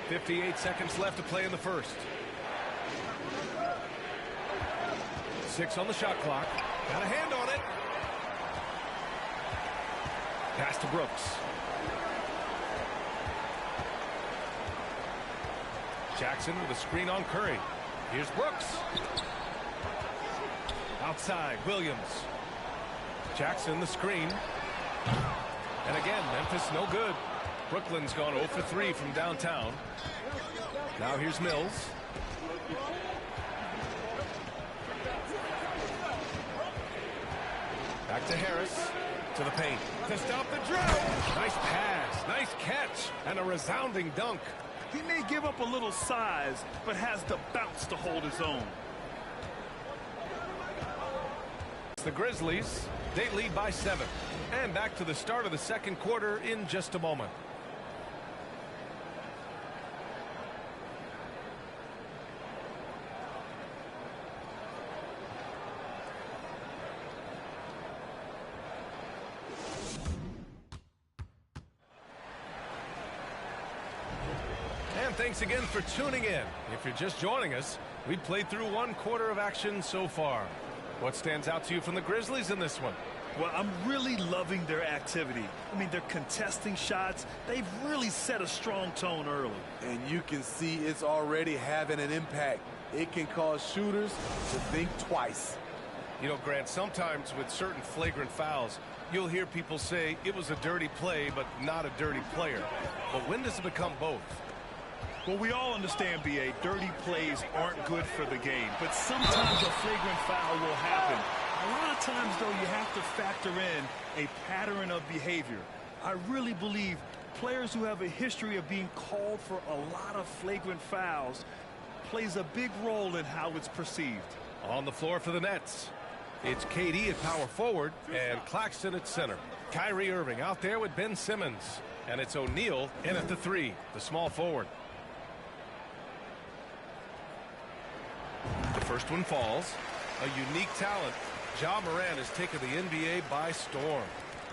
58 seconds left to play in the first. 6 on the shot clock. Got a hand on it. Pass to Brooks. Jackson with a screen on Curry. Here's Brooks. Outside, Williams. Jackson, the screen. And again, Memphis no good. Brooklyn's gone 0 for 3 from downtown. Now here's Mills. Back to Harris. To the paint. To stop the drought. Nice pass. Nice catch. And a resounding dunk. He may give up a little size, but has the bounce to hold his own. The Grizzlies, they lead by 7. And back to the start of the second quarter in just a moment. Thanks again for tuning in. If you're just joining us, we've played through 1 quarter of action so far. What stands out to you from the Grizzlies in this one? Well, I'm really loving their activity. I mean, they're contesting shots. They've really set a strong tone early. And you can see it's already having an impact. It can cause shooters to think twice. You know, Grant, sometimes with certain flagrant fouls, you'll hear people say it was a dirty play, but not a dirty player. But when does it become both? Well, we all understand, B.A., dirty plays aren't good for the game, but sometimes a flagrant foul will happen. A lot of times, though, you have to factor in a pattern of behavior. I really believe players who have a history of being called for a lot of flagrant fouls plays a big role in how it's perceived. On the floor for the Nets, it's KD at power forward and Claxton at center. Kyrie Irving out there with Ben Simmons, and it's O'Neal in at the 3, the small forward. The first one falls. A unique talent. Ja Morant has taken the NBA by storm.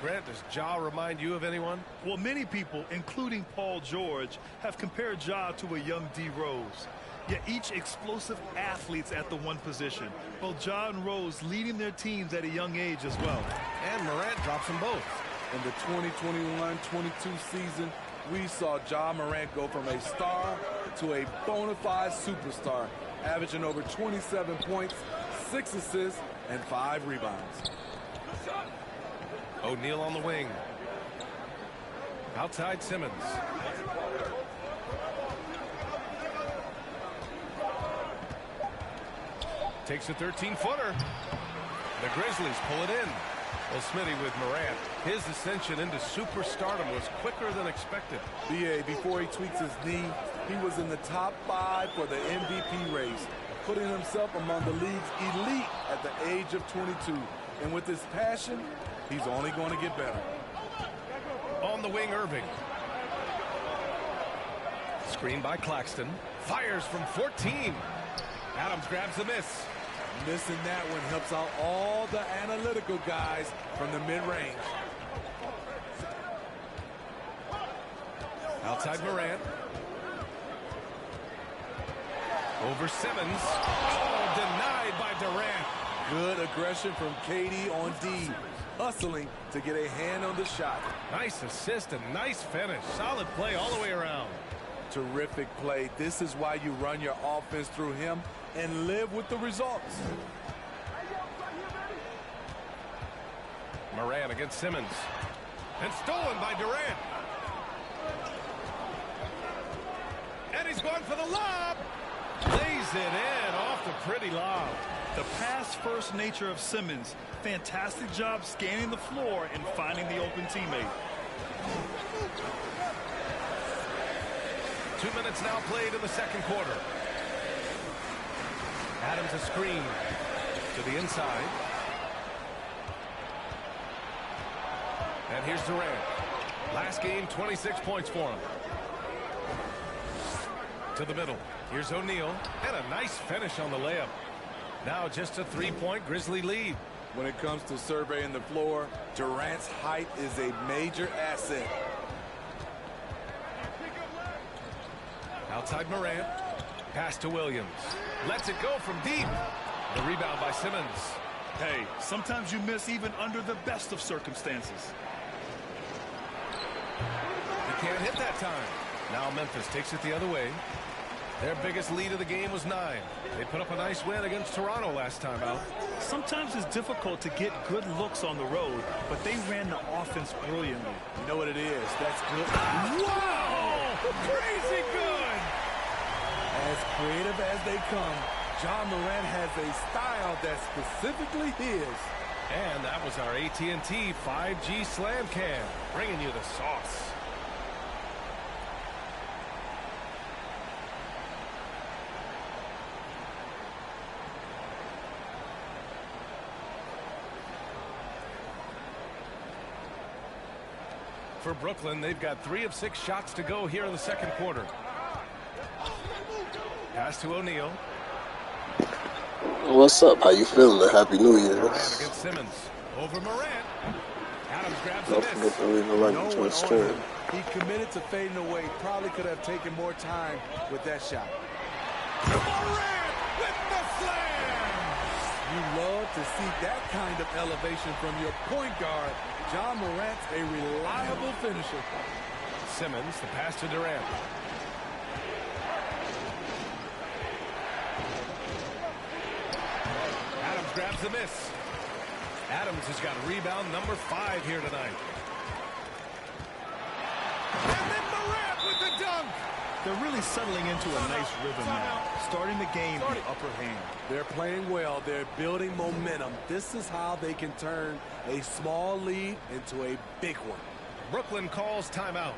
Grant, does Ja remind you of anyone? Well, many people, including Paul George, have compared Ja to a young D. Rose. Yet each explosive athletes at the one position. Both Ja and Rose leading their teams at a young age as well. And Morant drops them both. In the 2021-22 season, we saw Ja Morant go from a star to a bona fide superstar, averaging over 27 points, 6 assists, and 5 rebounds. O'Neal on the wing. Outside Simmons. Takes a 13-footer. The Grizzlies pull it in. Well, Smitty with Morant, his ascension into superstardom was quicker than expected. B.A., before he tweaks his knee, he was in the top 5 for the MVP race, putting himself among the league's elite at the age of 22. And with his passion, he's only going to get better. On the wing, Irving. Screen by Claxton. Fires from 14. Adams grabs the miss. Missing that one helps out all the analytical guys from the mid-range. Outside Morant. Over Simmons. Oh, denied by Durant. Good aggression from KD on D. Hustling to get a hand on the shot. Nice assist and nice finish. Solid play all the way around. Terrific play. This is why you run your offense through him and live with the results. Morant against Simmons. And stolen by Durant. And he's going for the lob. Lays it in off the pretty lob. The pass-first nature of Simmons. Fantastic job scanning the floor and finding the open teammate. 2 minutes now played in the second quarter. Adams a screen to the inside. And here's Durant. Last game, 26 points for him. To the middle. Here's O'Neal. And a nice finish on the layup. Now just a three-point Grizzly lead. When it comes to surveying the floor, Durant's height is a major asset. Outside Morant. Pass to Williams. Lets it go from deep. The rebound by Simmons. Hey, sometimes you miss even under the best of circumstances. He can't hit that time. Now Memphis takes it the other way. Their biggest lead of the game was 9. They put up a nice win against Toronto last time out. Sometimes it's difficult to get good looks on the road, but they ran the offense brilliantly. You know what it is? That's good. Wow! Crazy good! As creative as they come, John Morant has a style that's specifically his. And that was our AT&T 5G Slam Cam, bringing you the sauce. For Brooklyn, they've got 3 of 6 shots to go here in the second quarter. Pass to O'Neal. What's up? How you feeling? Happy New Year. Morant against Simmons. Over Morant. Adams grabs the Don't miss. forget to leave a like No to one the on stream. him. He committed to fading away. Probably could have taken more time with that shot. Morant with the slam. You love to see that kind of elevation from your point guard. John Morant's a reliable finisher. Simmons, the pass to Durant. Adams grabs the miss. Adams has got rebound number 5 here tonight. And then Morant with the dunk. They're really settling into a nice rhythm now, starting the game with the upper hand. They're playing well. They're building momentum. This is how they can turn a small lead into a big one. Brooklyn calls timeout.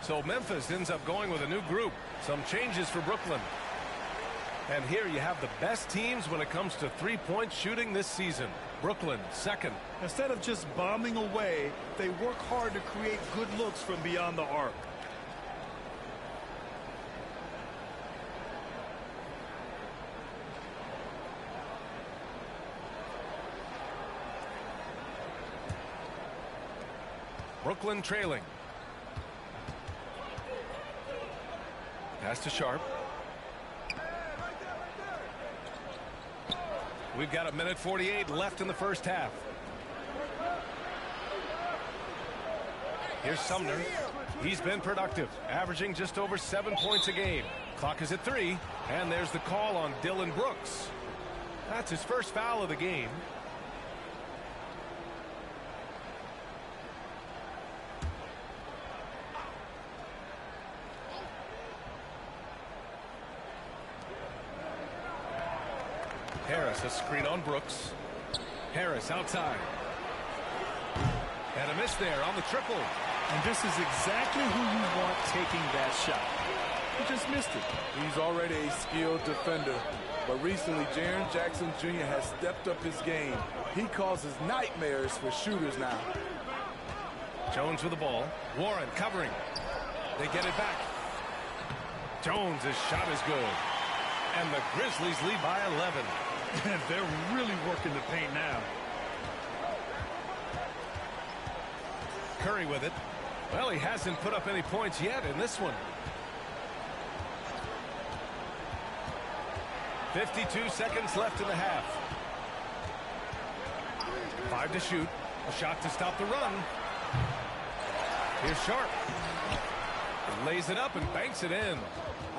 So Memphis ends up going with a new group. Some changes for Brooklyn. And here you have the best teams when it comes to three-point shooting this season. Brooklyn, second. Instead of just bombing away, they work hard to create good looks from beyond the arc. Brooklyn trailing. Pass to Sharp. We've got 1:48 left in the first half. Here's Sumner. He's been productive, averaging just over 7 points a game. Clock is at 3, and there's the call on Dylan Brooks. That's his first foul of the game. Harris, a screen on Brooks. Harris outside. And a miss there on the triple. And this is exactly who you want taking that shot. He just missed it. He's already a skilled defender, but recently Jaren Jackson Jr. has stepped up his game. He causes nightmares for shooters now. Jones with the ball. Warren covering. They get it back. Jones' shot is good. And the Grizzlies lead by 11. And they're really working the paint now. Curry with it. Well, he hasn't put up any points yet in this one. 52 seconds left in the half. 5 to shoot. A shot to stop the run. Here's Sharp. Lays it up and banks it in.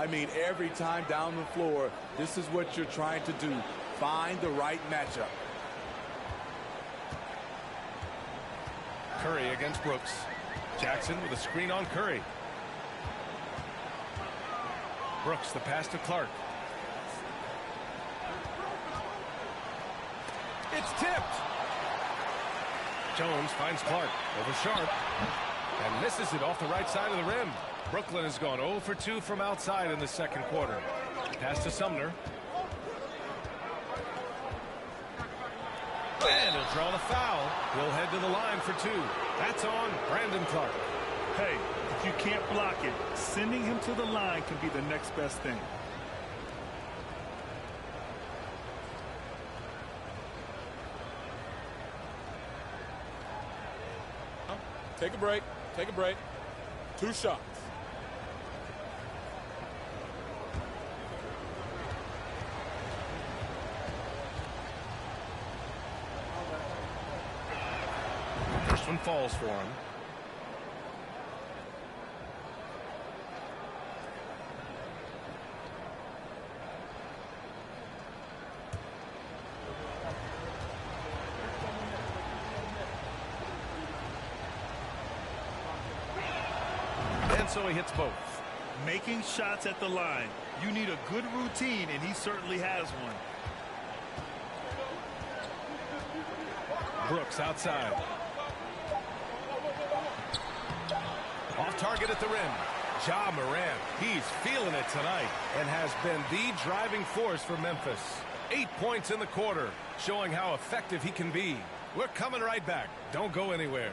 I mean, every time down the floor, this is what you're trying to do. Find the right matchup. Curry against Brooks. Jackson with a screen on Curry. Brooks, the pass to Clark. It's tipped. Jones finds Clark over Sharp and misses it off the right side of the rim. Brooklyn has gone 0 for 2 from outside in the second quarter. Pass to Sumner. And he'll draw the foul. He'll head to the line for 2. That's on Brandon Clark. Hey, if you can't block it, sending him to the line can be the next best thing. Take a break. Take a break. 2 shots. First one falls for him. And so he hits both. Making shots at the line. You need a good routine, and he certainly has one. Brooks outside. Off target at the rim. Ja Morant, he's feeling it tonight and has been the driving force for Memphis. 8 points in the quarter, showing how effective he can be. We're coming right back. Don't go anywhere.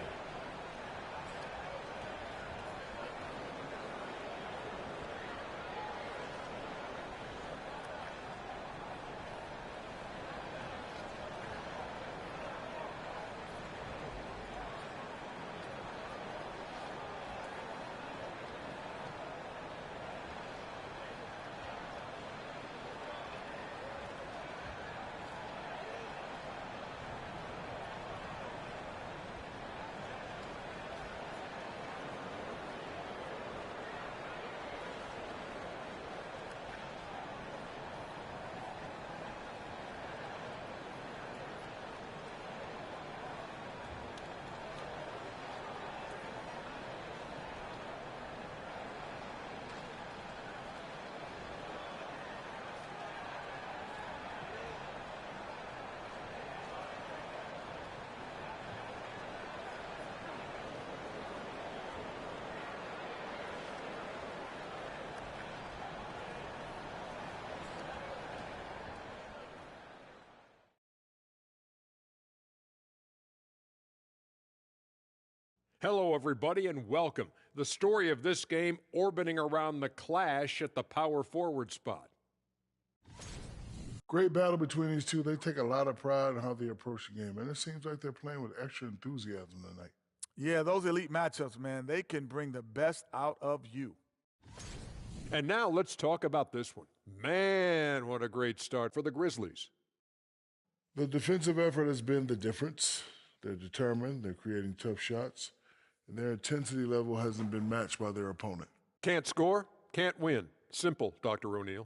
Hello, everybody, and welcome. The story of this game orbiting around the clash at the power forward spot. Great battle between these two. They take a lot of pride in how they approach the game, and it seems like they're playing with extra enthusiasm tonight. Yeah, those elite matchups, man, they can bring the best out of you. And now let's talk about this one. Man, what a great start for the Grizzlies. The defensive effort has been the difference. They're determined, they're creating tough shots, and their intensity level hasn't been matched by their opponent. Can't score, can't win. Simple, Dr. O'Neill.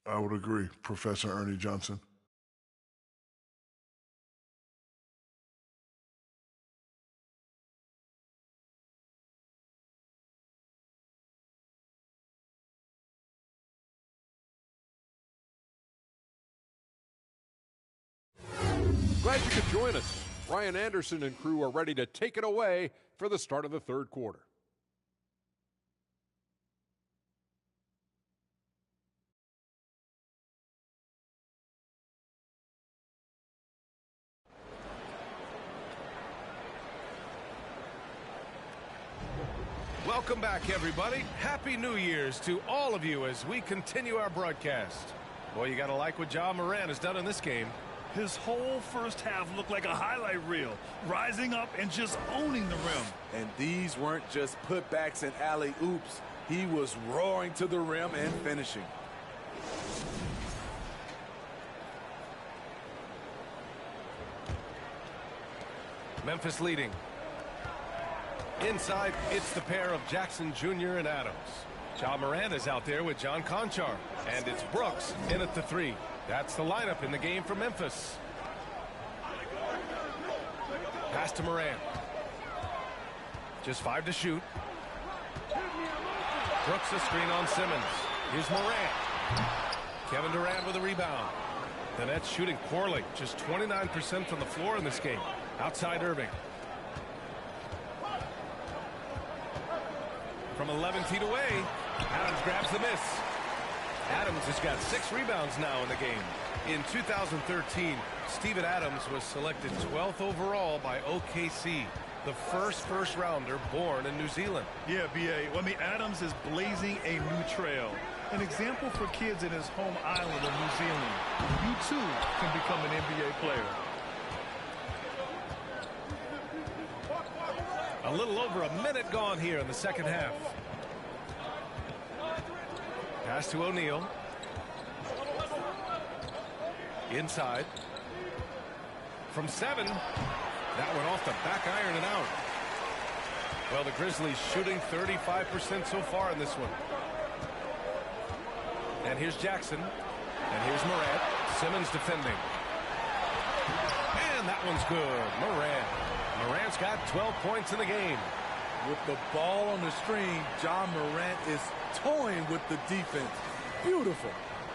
I would agree, Professor Ernie Johnson. Glad you could join us. Ryan Anderson and crew are ready to take it away for the start of the third quarter. Welcome back, everybody. Happy New Year's to all of you as we continue our broadcast. Boy, you got to like what Ja Morant has done in this game. His whole first half looked like a highlight reel, rising up and just owning the rim. And these weren't just putbacks and alley-oops. He was roaring to the rim and finishing. Memphis leading. Inside, it's the pair of Jackson Jr. and Adams. Ja Morant is out there with John Conchar. And it's Brooks in at the three. That's the lineup in the game for Memphis. Pass to Morant. Just 5 to shoot. Brooks a screen on Simmons. Here's Morant. Kevin Durant with a rebound. The Nets shooting poorly. Just 29% from the floor in this game. Outside Irving. From 11 feet away, Adams grabs the miss. Adams has got 6 rebounds now in the game. In 2013, Steven Adams was selected 12th overall by OKC, the first rounder born in New Zealand. Yeah, B.A. I mean, Adams is blazing a new trail. An example for kids in his home island of New Zealand. You, too, can become an NBA player. A little over a minute gone here in the second half. Pass to O'Neal. Inside. From 7. That one off the back iron and out. Well, the Grizzlies shooting 35% so far in this one. And here's Jackson. And here's Morant. Simmons defending. And that one's good. Morant's got 12 points in the game. With the ball on the string, Ja Morant is toying with the defense. Beautiful.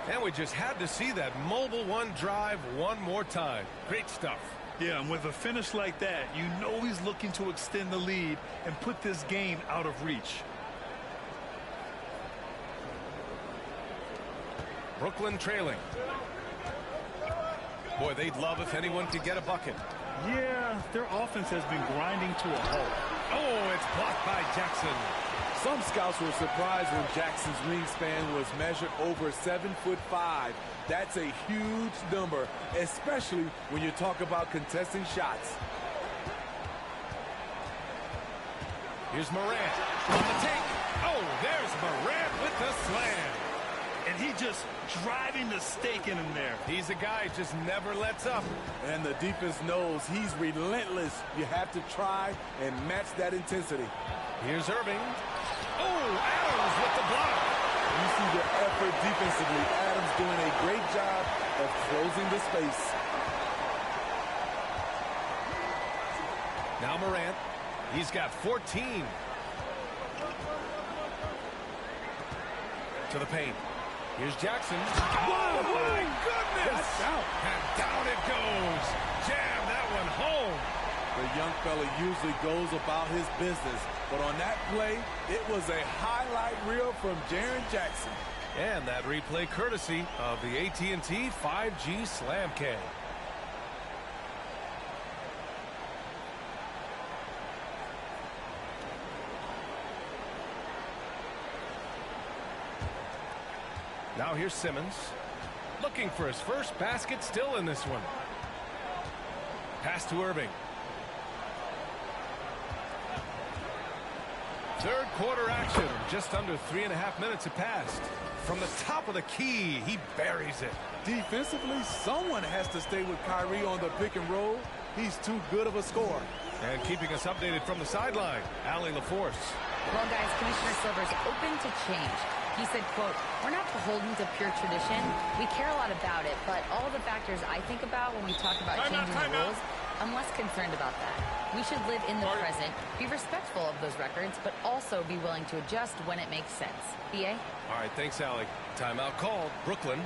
And we just had to see that mobile one drive one more time. Great stuff. Yeah, and with a finish like that, you know he's looking to extend the lead and put this game out of reach. Brooklyn trailing. Boy, they'd love if anyone could get a bucket. Yeah, their offense has been grinding to a halt. Oh, it's blocked by Jackson. Some scouts were surprised when Jackson's wingspan was measured over 7'5". That's a huge number, especially when you talk about contesting shots. Here's Morant on the take. Oh, there's Morant with the slam. And he just driving the stake in him there. He's a guy who just never lets up. And the defense knows he's relentless. You have to try and match that intensity. Here's Irving. Oh, Adams with the block. You see the effort defensively. Adams doing a great job of closing the space. Now Morant. He's got 14. To the paint. Here's Jackson. Oh, my goodness! And down it goes. Jam that one home. The young fella usually goes about his business, but on that play, it was a highlight reel from Jaren Jackson. And that replay courtesy of the AT&T 5G Slam Cam. Now here's Simmons. Looking for his first basket, still in this one. Pass to Irving. Third quarter action. Just under 3.5 minutes have passed. From the top of the key, he buries it. Defensively, someone has to stay with Kyrie on the pick and roll. He's too good of a scorer. And keeping us updated from the sideline, Allie LaForce. Well, guys, Commissioner Silver's open to change. He said, quote, "We're not beholden to pure tradition. We care a lot about it, but all the factors I think about when we talk about changing the rules, I'm less concerned about that. We should live in the present, be respectful of those records, but also be willing to adjust when it makes sense." BA? All right, thanks, Allie. Timeout called. Brooklyn.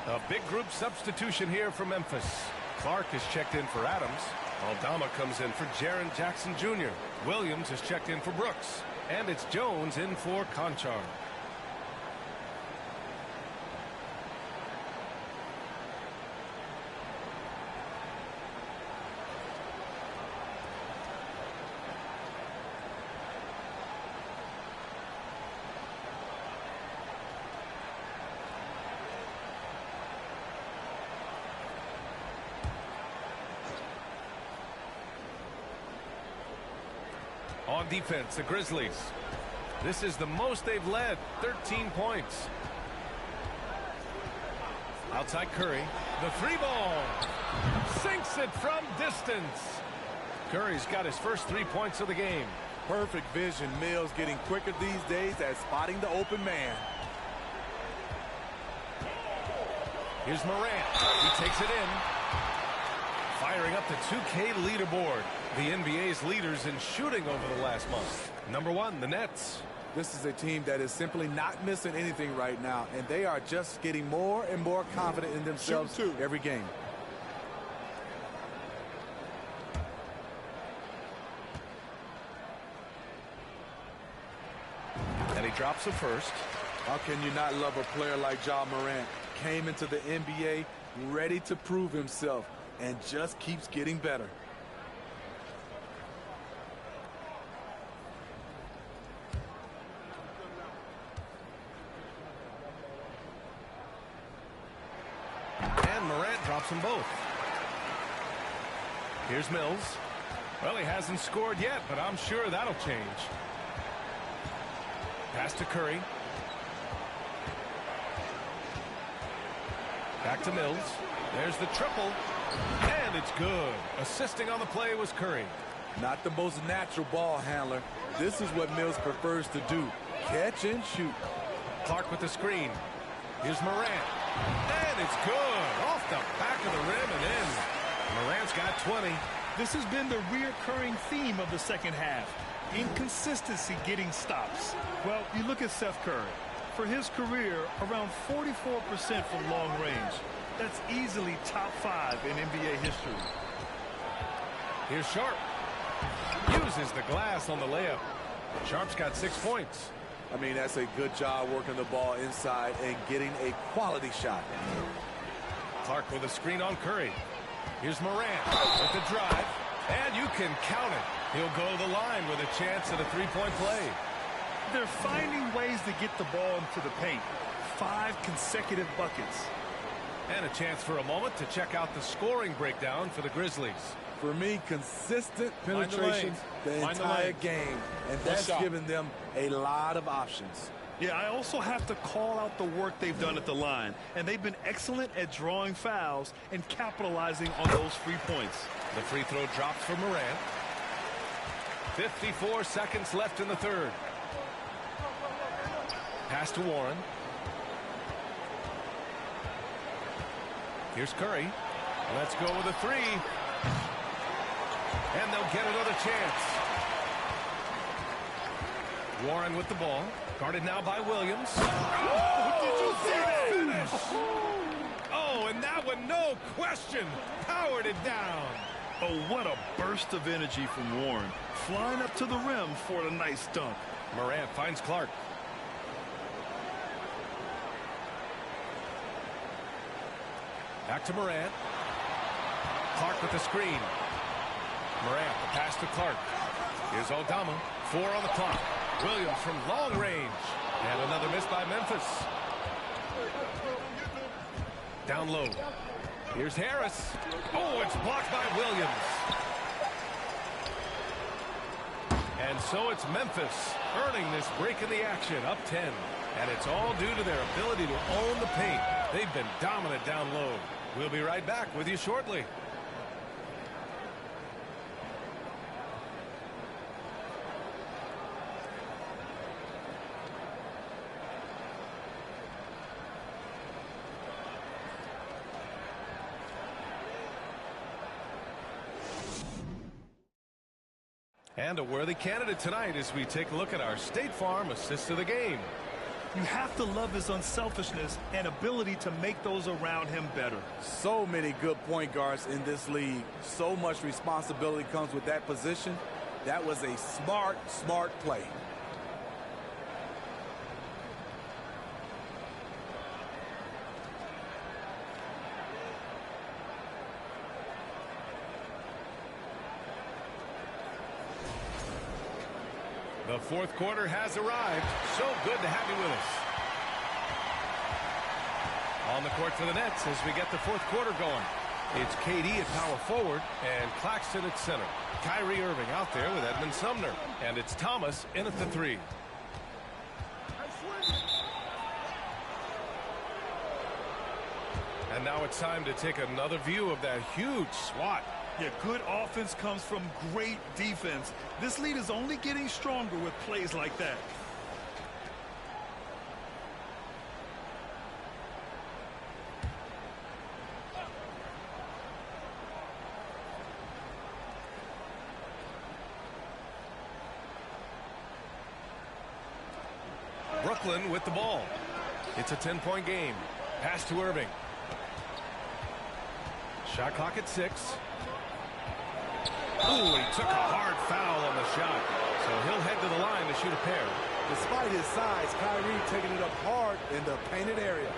A big group substitution here for Memphis. Clark is checked in for Adams. Aldama comes in for Jaren Jackson Jr. Williams is checked in for Brooks. And it's Jones in for Conchar. On defense, the Grizzlies. This is the most they've led, 13 points. Outside Curry, the three ball. Sinks it from distance. Curry's got his first 3 points of the game. Perfect vision. Mills getting quicker these days at spotting the open man. Here's Morant. He takes it in. Firing up the 2K leaderboard. The NBA's leaders in shooting over the last month. Number 1, the Nets. This is a team that is simply not missing anything right now, and they are just getting more and more confident in themselves every game. And he drops it first. How can you not love a player like Ja Morant? Came into the NBA ready to prove himself and just keeps getting better. And Morant drops them both. Here's Mills. Well, he hasn't scored yet, but I'm sure that'll change. Pass to Curry. Back to Mills. There's the triple. And it's good. Assisting on the play was Curry. Not the most natural ball handler. This is what Mills prefers to do. Catch and shoot. Clark with the screen. Here's Morant. And it's good. Off the back of the rim and in. Morant's got 20. This has been the reoccurring theme of the second half. Inconsistency getting stops. Well, you look at Seth Curry. For his career, around 44% from long range. That's easily top 5 in NBA history. Here's Sharp. Uses the glass on the layup. Sharp's got 6 points. I mean, that's a good job working the ball inside and getting a quality shot. Clark with a screen on Curry. Here's Morant with the drive, and you can count it. He'll go to the line with a chance at a three-point play. They're finding ways to get the ball into the paint. 5 consecutive buckets. And a chance for a moment to check out the scoring breakdown for the Grizzlies. For me, consistent penetration the entire game, and that's given them a lot of options. Yeah, I also have to call out the work they've done at the line, and they've been excellent at drawing fouls and capitalizing on those free points. The free throw drops for Morant. 54 seconds left in the third. Pass to Warren. Here's Curry. Let's go with a three. And they'll get another chance. Warren with the ball. Guarded now by Williams. Oh, did you see that finish? Oh, and that one, no question, powered it down. Oh, what a burst of energy from Warren. Flying up to the rim for a nice dunk. Morant finds Clark. Back to Morant. Clark with the screen. Morant, the pass to Clark. Here's Aldama. 4 on the clock. Williams from long range. And another miss by Memphis. Down low. Here's Harris. Oh, it's blocked by Williams. And so it's Memphis earning this break in the action, up 10. And it's all due to their ability to own the paint. They've been dominant down low. We'll be right back with you shortly. And a worthy candidate tonight as we take a look at our State Farm assist of the game. You have to love his unselfishness and ability to make those around him better. So many good point guards in this league. So much responsibility comes with that position. That was a smart play. The fourth quarter has arrived. So good to have you with us. On the court for the Nets as we get the fourth quarter going. It's KD at power forward and Claxton at center. Kyrie Irving out there with Edmund Sumner. And it's Thomas in at the 3. And now it's time to take another view of that huge swat. Yeah, good offense comes from great defense. This lead is only getting stronger with plays like that. Brooklyn with the ball. It's a 10-point game. Pass to Irving. Shot clock at 6. Oh, he took a hard foul on the shot. So he'll head to the line to shoot a pair. Despite his size, Kyrie taking it up hard in the painted area.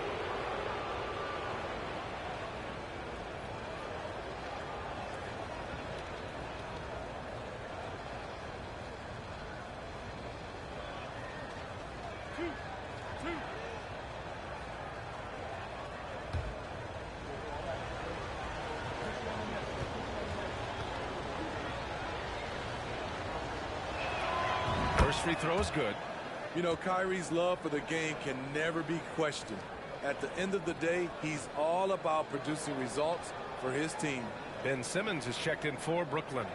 First free throw is good. You know, Kyrie's love for the game can never be questioned. At the end of the day, he's all about producing results for his team. Ben Simmons is checked in for Brooklyn.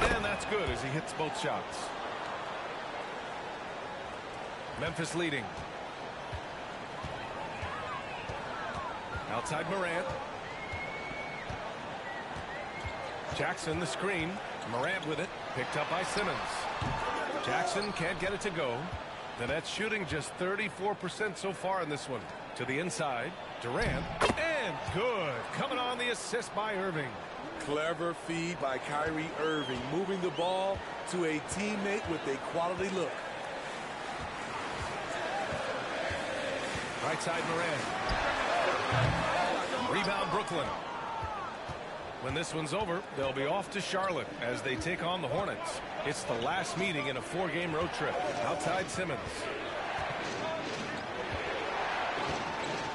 And that's good as he hits both shots. Memphis leading. Outside Morant. Jackson the screen. Morant with it. Picked up by Simmons. Jackson can't get it to go. The Nets shooting just 34% so far in this one. To the inside. Durant. And good. Coming on the assist by Irving. Clever feed by Kyrie Irving, moving the ball to a teammate with a quality look. Right side Morant. Rebound Brooklyn. When this one's over, they'll be off to Charlotte as they take on the Hornets. It's the last meeting in a 4-game road trip. Outside Simmons.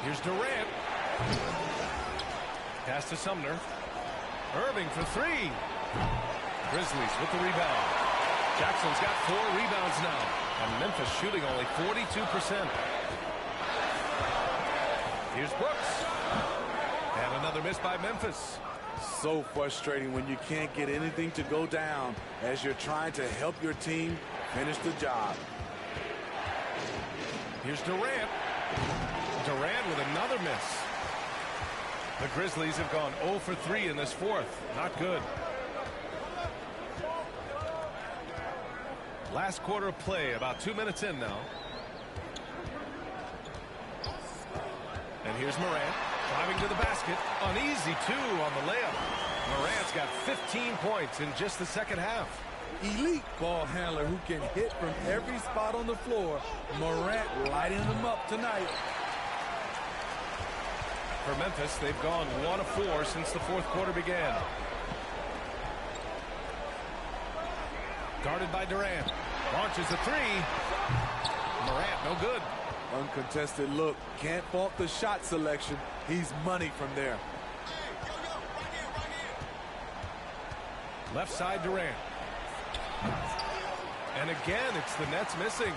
Here's Durant. Pass to Sumner. Irving for three. Grizzlies with the rebound. Jackson's got 4 rebounds now. And Memphis shooting only 42%. Here's Brooks. And another miss by Memphis. So frustrating when you can't get anything to go down as you're trying to help your team finish the job. Here's Durant. Durant with another miss. The Grizzlies have gone 0 for 3 in this fourth. Not good. Last quarter of play, about 2 minutes in now. And here's Morant driving to the basket. An easy 2 on the layup. Morant's got 15 points in just the second half. Elite ball handler who can hit from every spot on the floor. Morant lighting them up tonight. For Memphis, they've gone 1 of 4 since the fourth quarter began. Guarded by Durant. Launches a 3. Morant, no good. Uncontested look. Can't fault the shot selection. He's money from there. Left side Durant. And again, it's the Nets missing.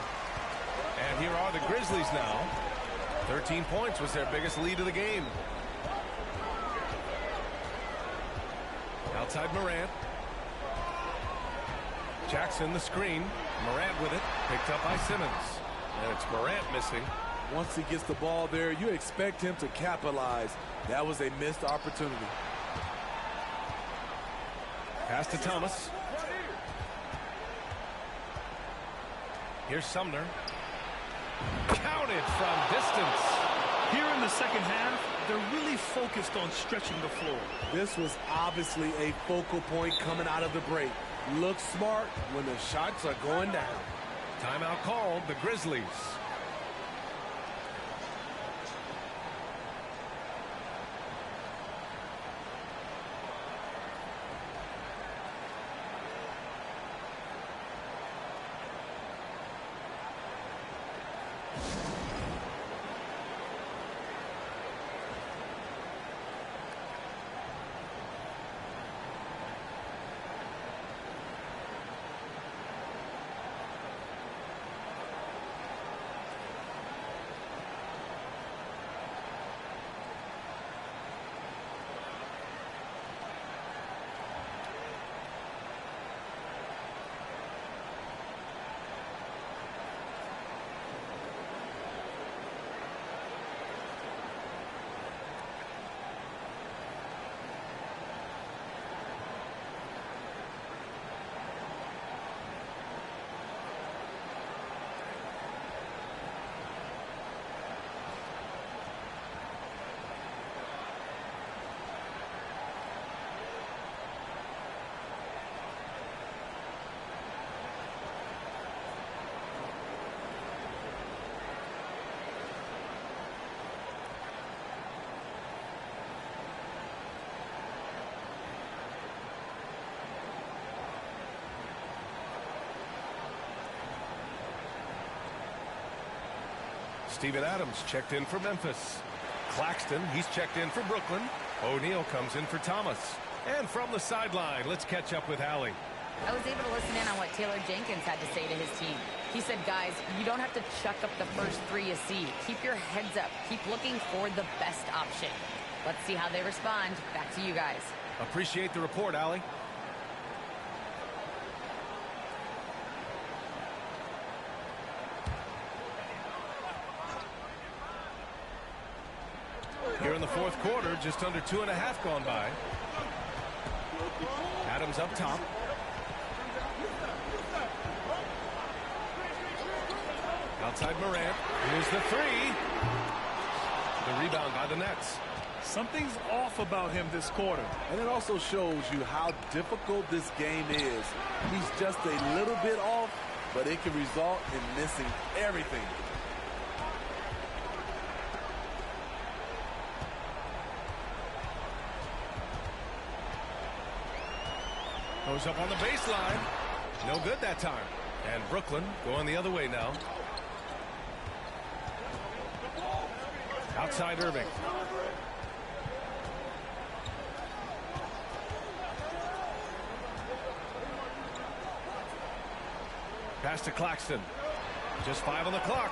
And here are the Grizzlies now. 13 points was their biggest lead of the game. Outside Morant. Jackson the screen. Morant with it. Picked up by Simmons. And it's Morant missing. Once he gets the ball there, you expect him to capitalize. That was a missed opportunity. Pass to Thomas. Here's Sumner. Counted from distance. Here in the second half, they're really focused on stretching the floor. This was obviously a focal point coming out of the break. Look smart when the shots are going down. Timeout called, the Grizzlies. Steven Adams checked in for Memphis. Claxton, he's checked in for Brooklyn. O'Neal comes in for Thomas. And from the sideline, let's catch up with Allie. I was able to listen in on what Taylor Jenkins had to say to his team. He said, guys, you don't have to chuck up the first 3 you see. Keep your heads up. Keep looking for the best option. Let's see how they respond. Back to you guys. Appreciate the report, Allie. Here in the fourth quarter, just under 2.5 gone by. Adams up top. Outside Morant. Here's the 3. The rebound by the Nets. Something's off about him this quarter. And it also shows you how difficult this game is. He's just a little bit off, but it can result in missing everything. Goes up on the baseline. No good that time. And Brooklyn going the other way now. Outside Irving. Pass to Claxton. Just 5 on the clock.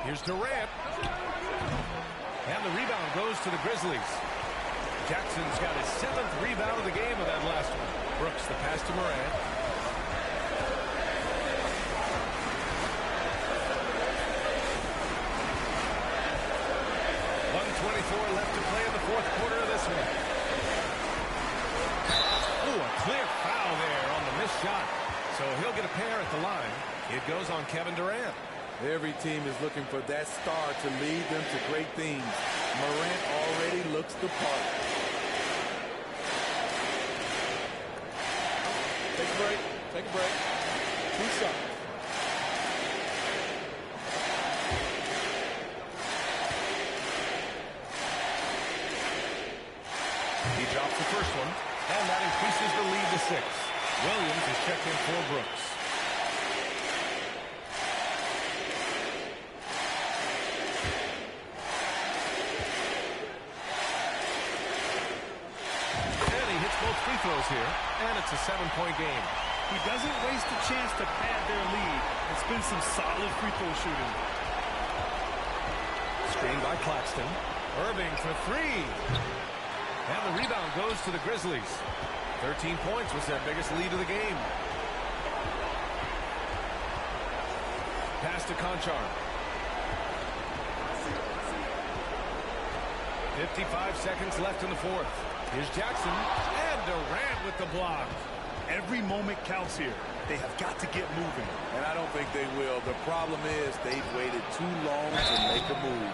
Here's Durant. And the rebound goes to the Grizzlies. Jackson's got his 7th rebound of the game of that last one. Brooks, the pass to Morant. .124 left to play in the 4th quarter of this one. Ooh, a clear foul there on the missed shot. So he'll get a pair at the line. It goes on Kevin Durant. Every team is looking for that star to lead them to great things. Morant already looks the part. Take a break. Take a break. 2 shots. He drops the first one, and that increases the lead to 6. Williams is checked in for Brooks. And he hits both free throws here, and it's a 7-point game. He doesn't waste a chance to pad their lead. It's been some solid free throw shooting. Screen by Claxton. Irving for 3. And the rebound goes to the Grizzlies. 13 points was their biggest lead of the game. Pass to Conchar. 55 seconds left in the 4th. Here's Jackson. And Durant with the block. Every moment counts here. They have got to get moving. And I don't think they will. The problem is they've waited too long to make a move.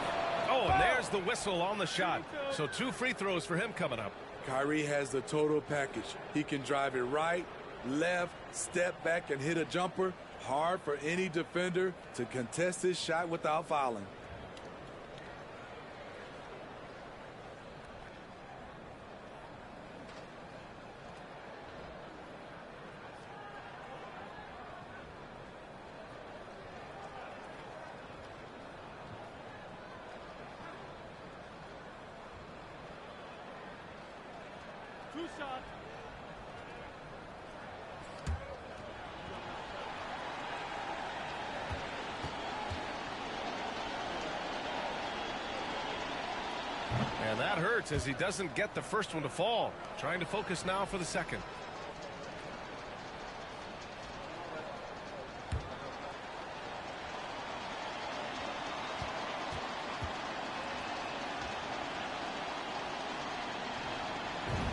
Oh, and there's the whistle on the shot. So 2 free throws for him coming up. Kyrie has the total package. He can drive it right, left, step back, and hit a jumper. Hard for any defender to contest his shot without fouling. And that hurts as he doesn't get the first one to fall. Trying to focus now for the second.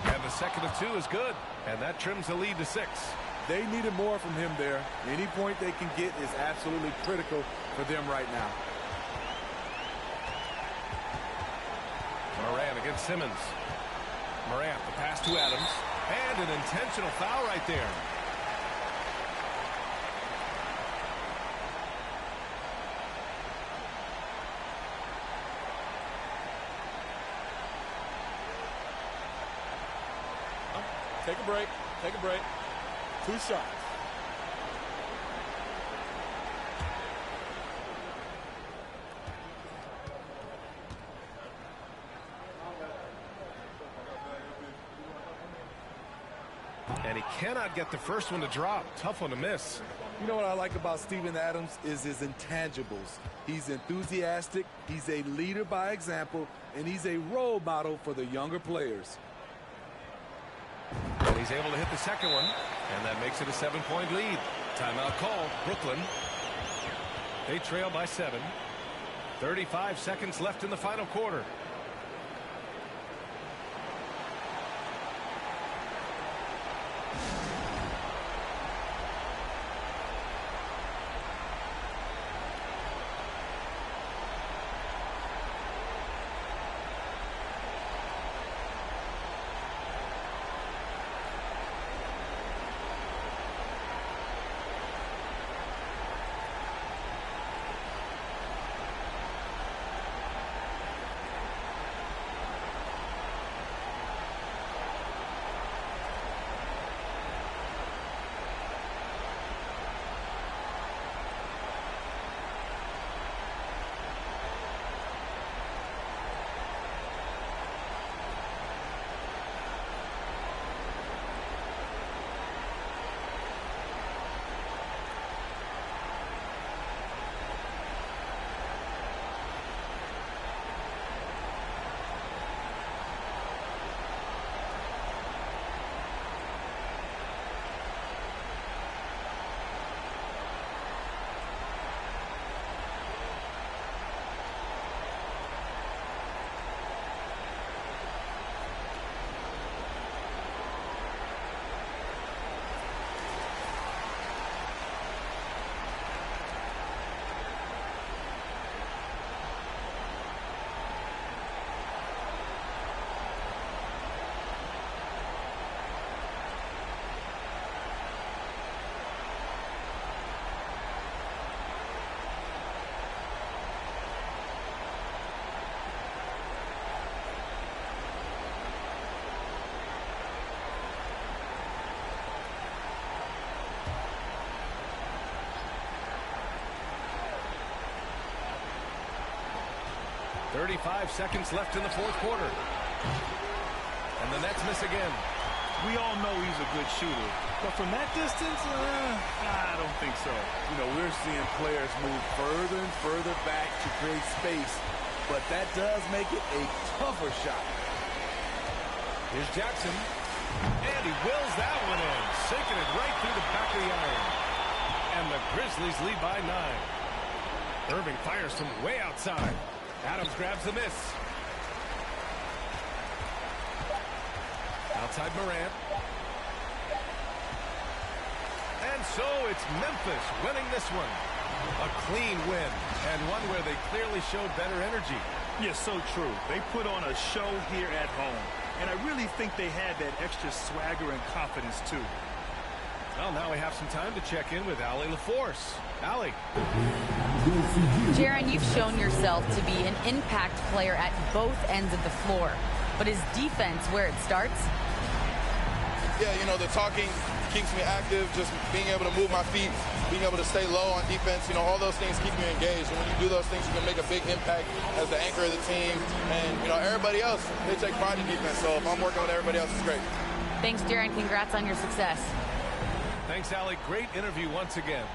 And the second of 2 is good. And that trims the lead to 6. They needed more from him there. Any point they can get is absolutely critical for them right now. Morant against Simmons. Morant, the pass to Adams. And an intentional foul right there. Take a break. Take a break. 2 shots. And he cannot get the first one to drop. Tough one to miss. You know what I like about Steven Adams is his intangibles. He's enthusiastic, he's a leader by example, and he's a role model for the younger players. And he's able to hit the second one, and that makes it a 7-point lead. Timeout called. Brooklyn. They trail by 7. 35 seconds left in the final quarter. 35 seconds left in the fourth quarter. And the Nets miss again. We all know he's a good shooter, but from that distance, I don't think so. You know, we're seeing players move further and further back to create space, but that does make it a tougher shot. Here's Jackson, and he wills that one in, sinking it right through the back of the iron. And the Grizzlies lead by 9. Irving fires from way outside. Adams grabs the miss. Outside Morant. And so it's Memphis winning this one. A clean win, and one where they clearly showed better energy. Yes, so true. They put on a show here at home, and I really think they had that extra swagger and confidence, too. Well, now we have some time to check in with Allie LaForce. Allie. Jaron, you've shown yourself to be an impact player at both ends of the floor. But is defense where it starts? Yeah, you know, the talking keeps me active, just being able to move my feet, being able to stay low on defense, you know, all those things keep you engaged. And when you do those things, you can make a big impact as the anchor of the team. And, you know, everybody else, they take pride in defense. So if I'm working with everybody else, it's great. Thanks, Jaron. Congrats on your success. Thanks, Allie. Great interview once again.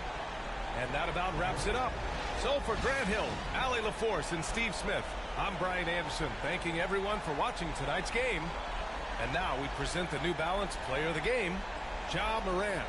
And that about wraps it up. So for Grant Hill, Allie LaForce, and Steve Smith, I'm Brian Anderson, thanking everyone for watching tonight's game. And now we present the New Balance Player of the Game, Ja Morant.